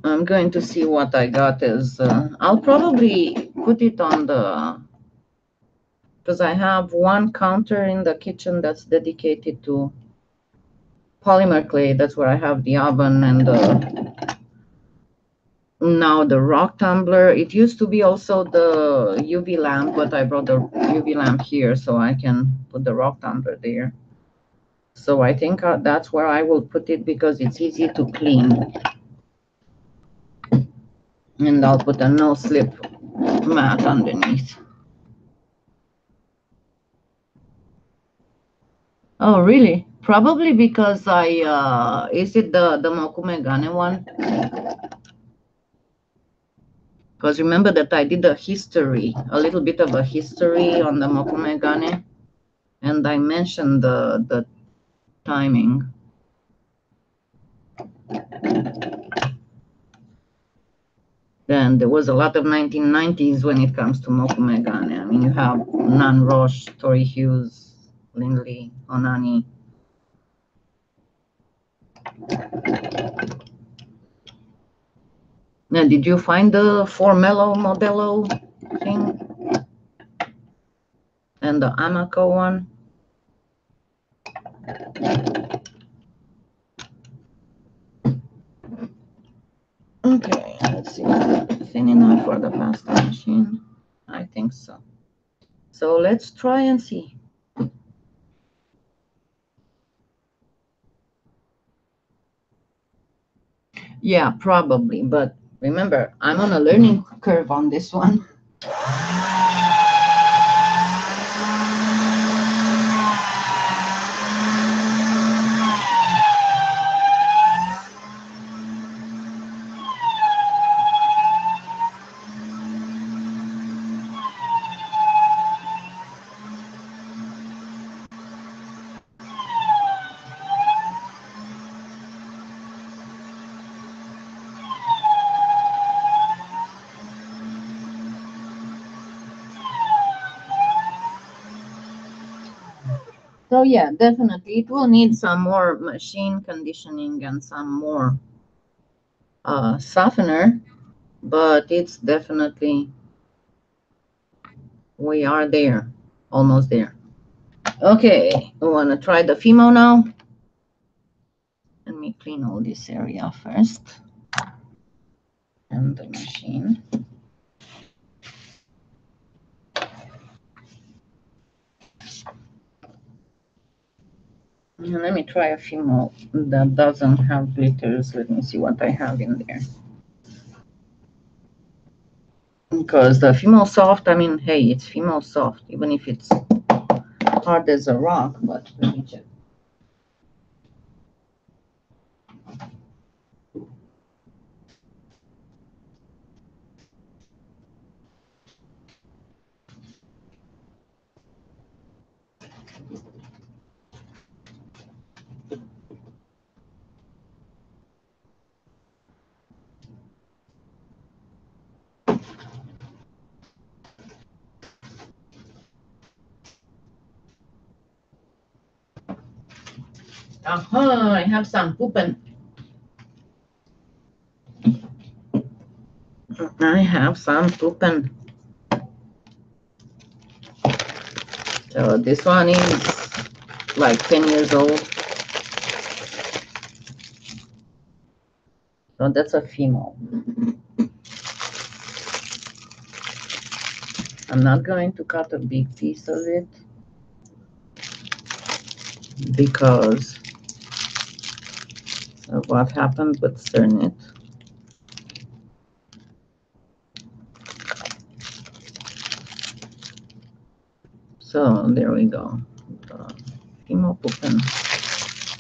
I'm going to see what I got is, I'll probably put it on the, because I have one counter in the kitchen that's dedicated to polymer clay. That's where I have the oven and now the rock tumbler. It used to be also the UV lamp, but I brought the UV lamp here so I can put the rock tumbler there. So I think that's where I will put it because it's easy to clean. And I'll put a no-slip mat underneath. Oh, really? Probably because is it the Mokumegane one? Because remember that I did a history, a little bit of a history on the Mokumegane, and I mentioned the timing. Then there was a lot of 1990s when it comes to Mokumegane. I mean, you have Nan Roche, Tori Hughes, Lindley, Onani. Now, did you find the Formello Modello thing? And the Amaco one? Okay, let's see. Thin enough for the pasta machine? I think so. So let's try and see. Yeah, probably. But remember, I'm on a learning curve on this one. So yeah, definitely it will need some more machine conditioning and some more softener, but it's definitely, we are there, almost there. Okay, we want to try the Fimo now. Let me clean all this area first. And the machine. And let me try a Fimo that doesn't have glitters. Let me see what I have in there. Because the Fimo soft, I mean, hey, it's Fimo soft, even if it's hard as a rock, but let me check. Aha, I have some pooping. I have some pooping. So this one is like 10 years old. So that's a Fimo. I'm not going to cut a big piece of it because of what happened with Cernit. So there we go. The Fimo pooping.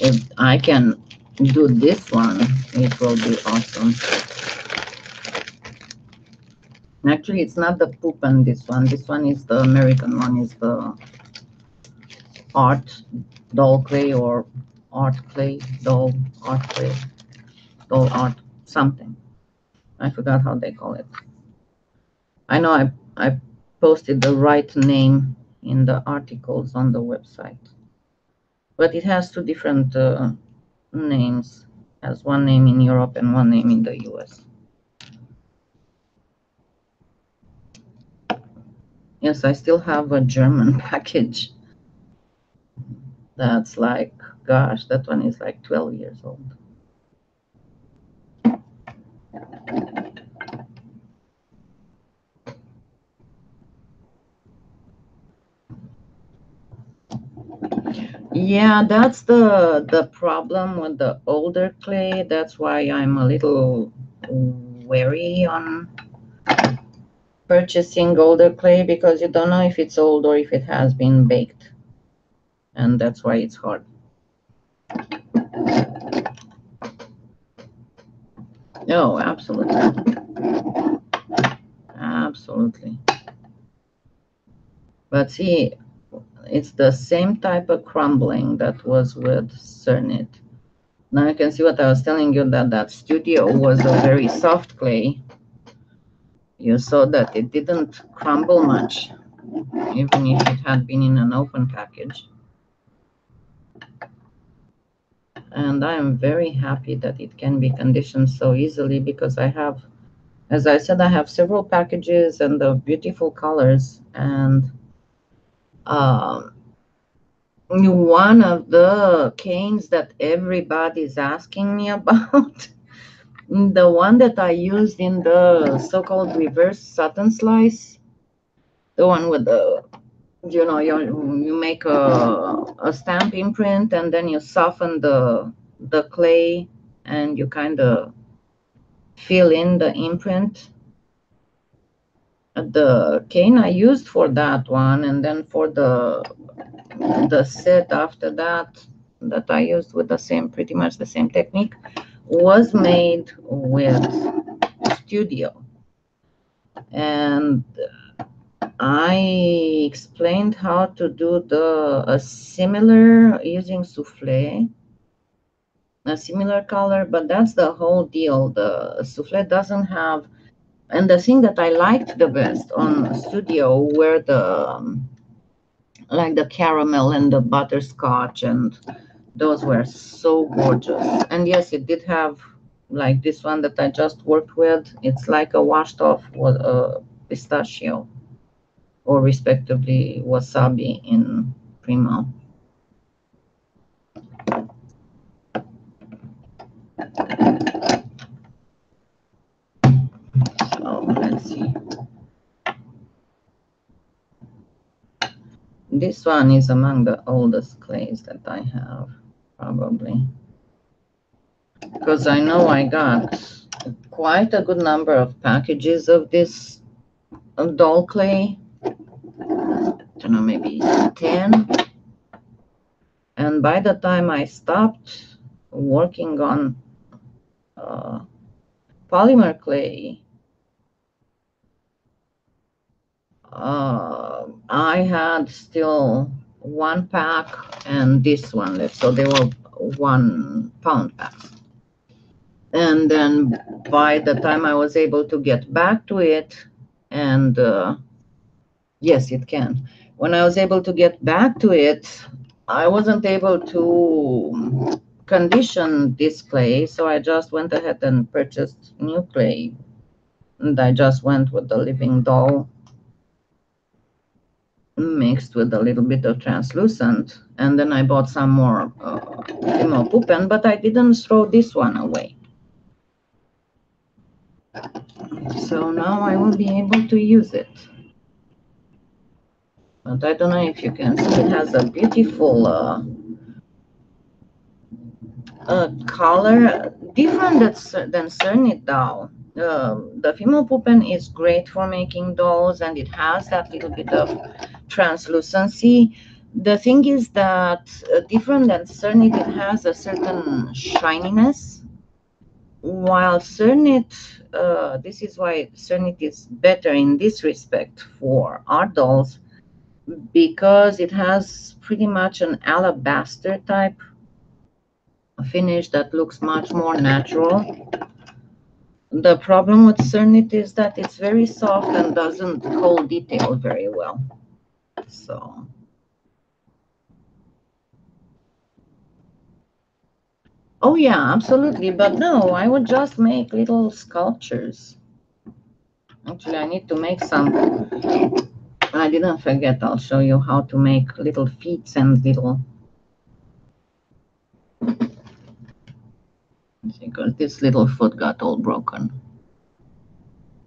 If I can do this one, it will be awesome. Actually, it's not the pooping, this one. This one is the American one, is the art doll clay or art clay, doll art clay, doll art something. I forgot how they call it. I know I posted the right name in the articles on the website, but it has two different names. It has one name in Europe and one name in the US. Yes, I still have a German package. That's like, gosh, that one is like 12 years old. Yeah, that's the problem with the older clay. That's why I'm a little wary on purchasing older clay, because you don't know if it's old or if it has been baked. And that's why it's hard. Oh, absolutely. Absolutely. But see, it's the same type of crumbling that was with Cernit. Now you can see what I was telling you, that that studio was a very soft clay. You saw that it didn't crumble much, even if it had been in an open package. And I am very happy that it can be conditioned so easily, because I have, as I said, I have several packages and the beautiful colors. And one of the canes that everybody's asking me about, the one that I used in the so-called reverse satin slice, the one with the, you know, you make a stamp imprint and then you soften the clay and you kind of fill in the imprint. The cane I used for that one, and then for the set after that I used with the same, pretty much the same technique, was made with Studio. And I explained how to do a similar using souffle, a similar color, but that's the whole deal. The souffle doesn't have, and the thing that I liked the best on Studio were like the caramel and the butterscotch, and those were so gorgeous. And yes, it did have like this one that I just worked with. It's like a washed off pistachio, or respectively wasabi in Premo. So let's see. This one is among the oldest clays that I have, probably. Because I know I got quite a good number of packages of this doll clay. I don't know, maybe 10. And by the time I stopped working on polymer clay, I had still 1 pack and this one left. So they were 1 pound packs. And then by the time I was able to get back to it, and yes, it can. When I was able to get back to it, I wasn't able to condition this clay, so I just went ahead and purchased new clay. And I just went with the living doll mixed with a little bit of translucent, and then I bought some more Fimo Puppen, but I didn't throw this one away. So now I will be able to use it. But I don't know if you can see, it has a beautiful color, different than Cernit doll. The Fimo Puppen is great for making dolls, and it has that little bit of translucency. The thing is that different than Cernit, it has a certain shininess, while Cernit, this is why Cernit is better in this respect for art dolls, because it has pretty much an alabaster type finish that looks much more natural. The problem with Cernit is that it's very soft and doesn't hold detail very well. So oh yeah, absolutely. But no, I would just make little sculptures. Actually, I need to make some. I didn't forget. I'll show you how to make little feet and little, because this little foot got all broken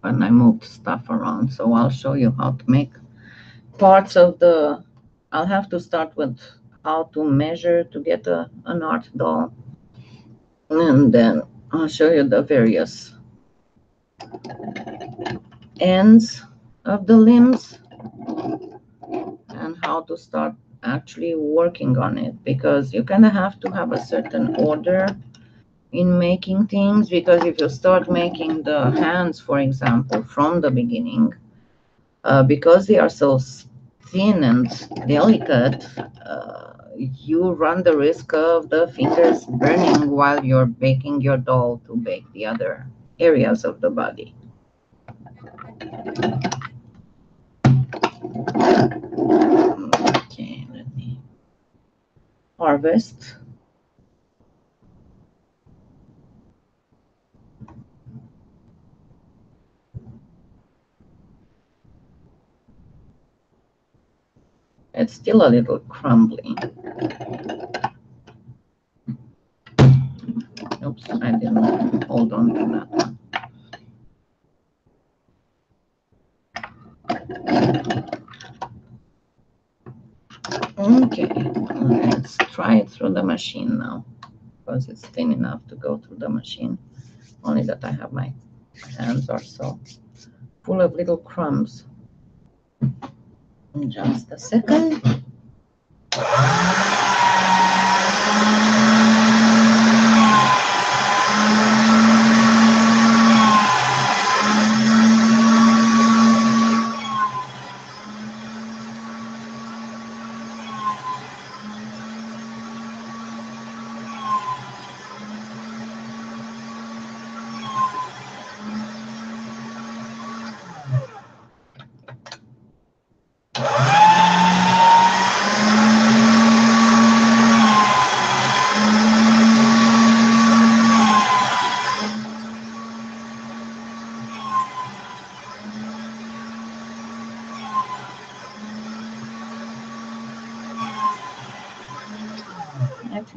when I moved stuff around. So I'll show you how to make parts of the. I'll have to start with how to measure to get an art doll, and then I'll show you the various ends of the limbs and how to start actually working on it, because you kind of have to have a certain order in making things, because if you start making the hands, for example, from the beginning, because they are so thin and delicate, you run the risk of the fingers burning while you're baking your doll to bake the other areas of the body. Okay, let me harvest. It's still a little crumbly. Oops, I didn't hold on to that one. Okay, let's try it through the machine now, because it's thin enough to go through the machine. Only that I have my hands are so full of little crumbs. Just a second.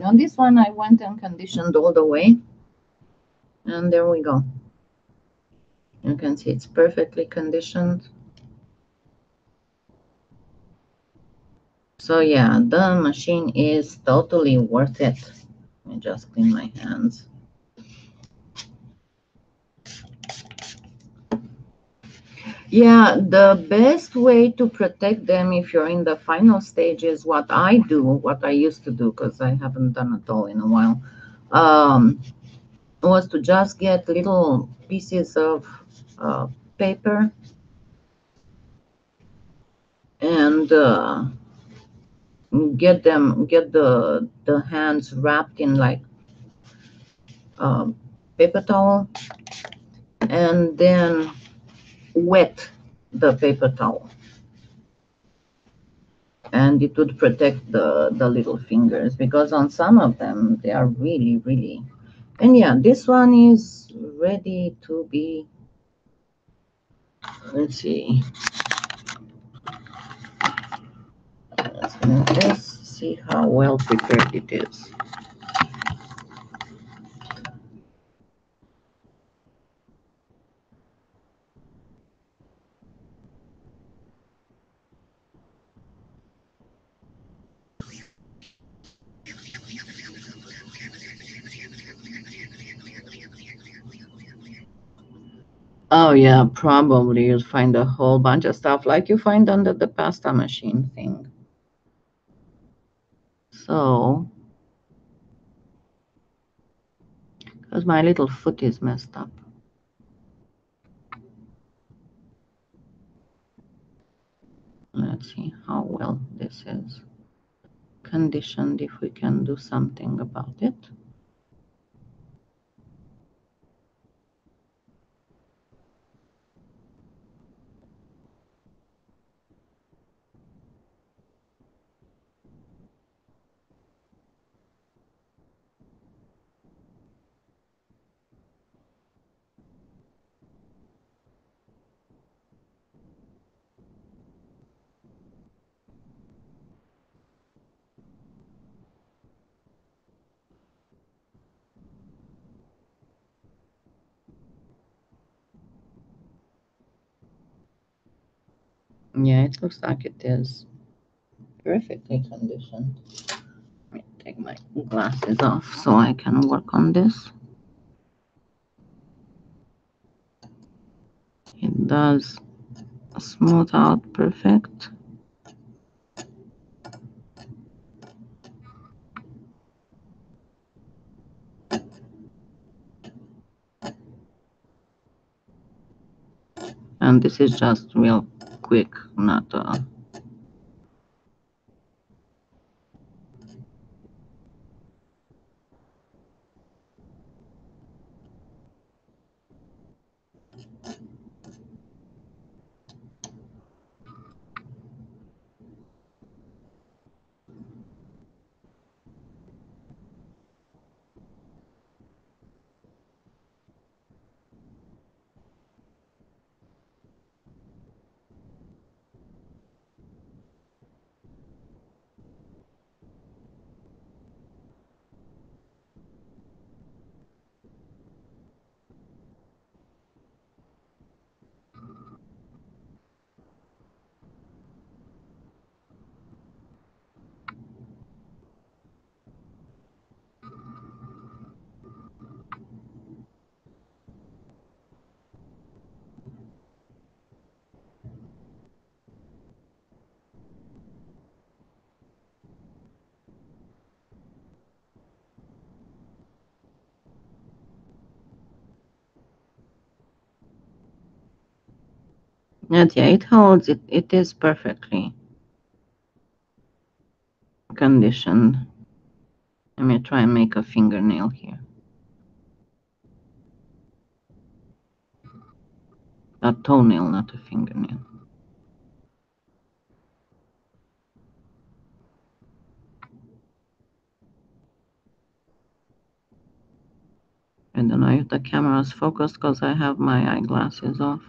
On this one, I went and conditioned all the way. And there we go. You can see it's perfectly conditioned. So yeah, the machine is totally worth it. Let me just clean my hands. Yeah, the best way to protect them if you're in the final stage is what I do, what I used to do, because I haven't done it all in a while, was to just get little pieces of paper and get the hands wrapped in like paper towel, and then wet the paper towel, and it would protect the little fingers, because on some of them they are really. And yeah, this one is ready to be, let's see, let's see how well prepared it is. Oh yeah, probably you'll find a whole bunch of stuff like you find under the pasta machine thing. So, because my little foot is messed up. Let's see how well this is conditioned, if we can do something about it. Yeah, it looks like it is perfectly conditioned. Let me take my glasses off so I can work on this. It does smooth out perfect. And this is just real quick, not yet. Yeah, it holds. It is perfectly conditioned. Let me try and make a fingernail here. A toenail, not a fingernail. I don't know if the camera is focused because I have my eyeglasses off.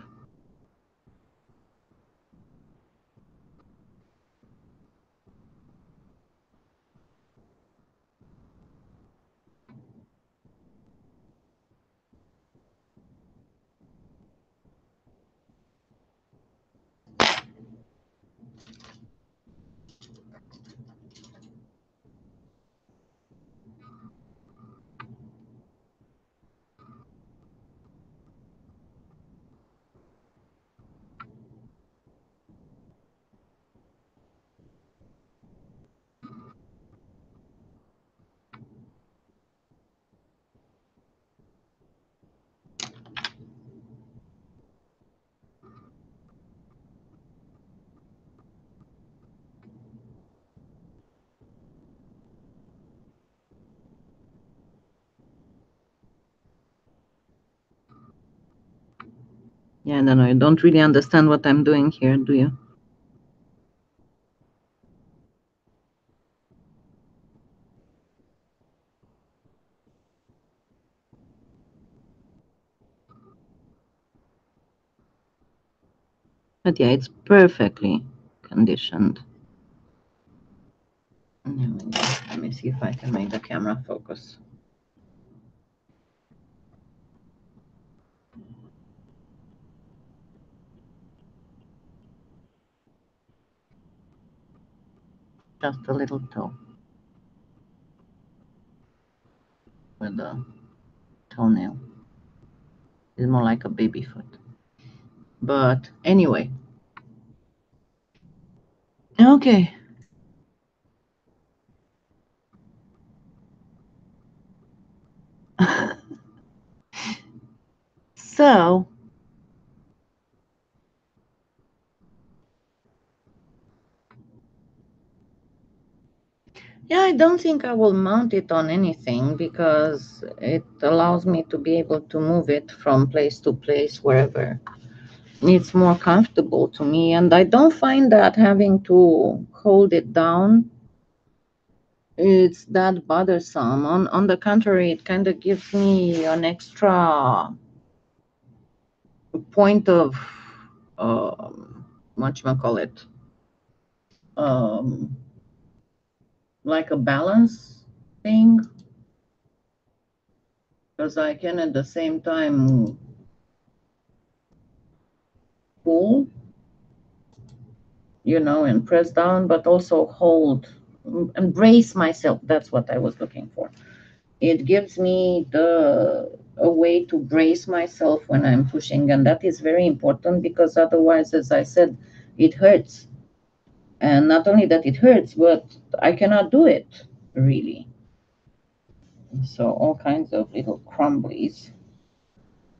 Yeah, I don't know. You don't really understand what I'm doing here, do you? But yeah, it's perfectly conditioned. Let me see if I can make the camera focus. Just a little toe with a toenail. It's more like a baby foot. But anyway. Okay. So, yeah, I don't think I will mount it on anything because it allows me to be able to move it from place to place wherever it's more comfortable to me. And I don't find that having to hold it down, it's that bothersome. On the contrary, it kind of gives me an extra point of, what you call it, um, like a balance thing, because I can at the same time pull, and press down, but also hold and brace myself. That's what I was looking for. It gives me a way to brace myself when I'm pushing, and that is very important because otherwise, as I said, it hurts. And not only that it hurts, but I cannot do it really. So all kinds of little crumblies.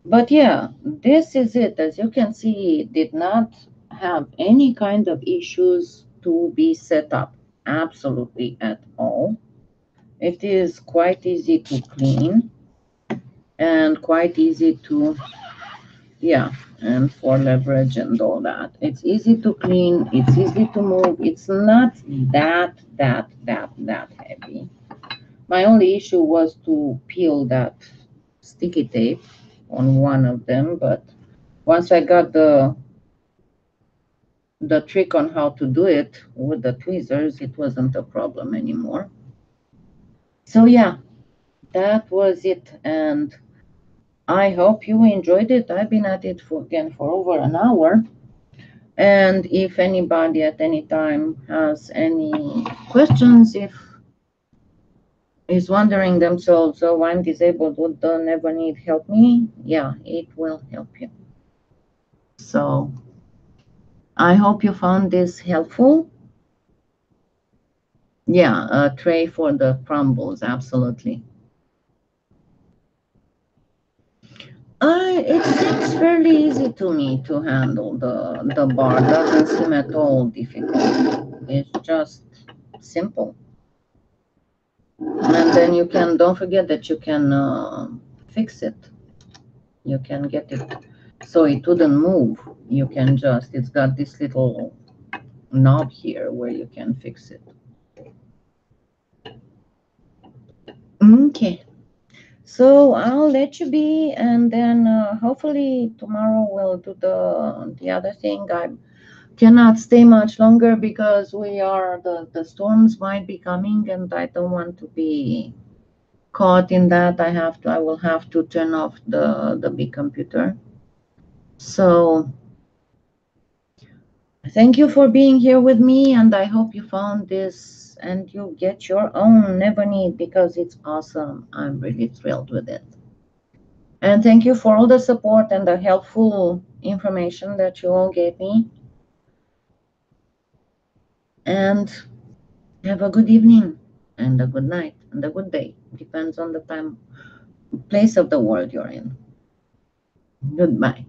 But yeah, this is it. As you can see, it did not have any kind of issues to be set up, absolutely at all. It is quite easy to clean and quite easy to, yeah, and for leverage and all that. It's easy to clean, it's easy to move. It's not that heavy. My only issue was to peel that sticky tape on one of them, but once I got the trick on how to do it with the tweezers, it wasn't a problem anymore. So yeah, that was it, and I hope you enjoyed it. I've been at it for over an hour. And if anybody at any time has any questions, if is wondering themselves, oh, I'm disabled, would the Neverknead help me? Yeah, it will help you. So I hope you found this helpful. Yeah, a tray for the crumbles, absolutely. It seems fairly easy to me to handle. The bar doesn't seem at all difficult. It's just simple. And then you can, don't forget that you can fix it. You can get it so it wouldn't move. You can just, it's got this little knob here where you can fix it. Okay. So I'll let you be, and then hopefully tomorrow we'll do the other thing. I cannot stay much longer because the storms might be coming, and I don't want to be caught in that. I will have to turn off the big computer. So thank you for being here with me, and I hope you found this and you get your own Neverknead because it's awesome. I'm really thrilled with it. And thank you for all the support and the helpful information that you all gave me. And have a good evening and a good night and a good day. Depends on the time, place of the world you're in. Goodbye.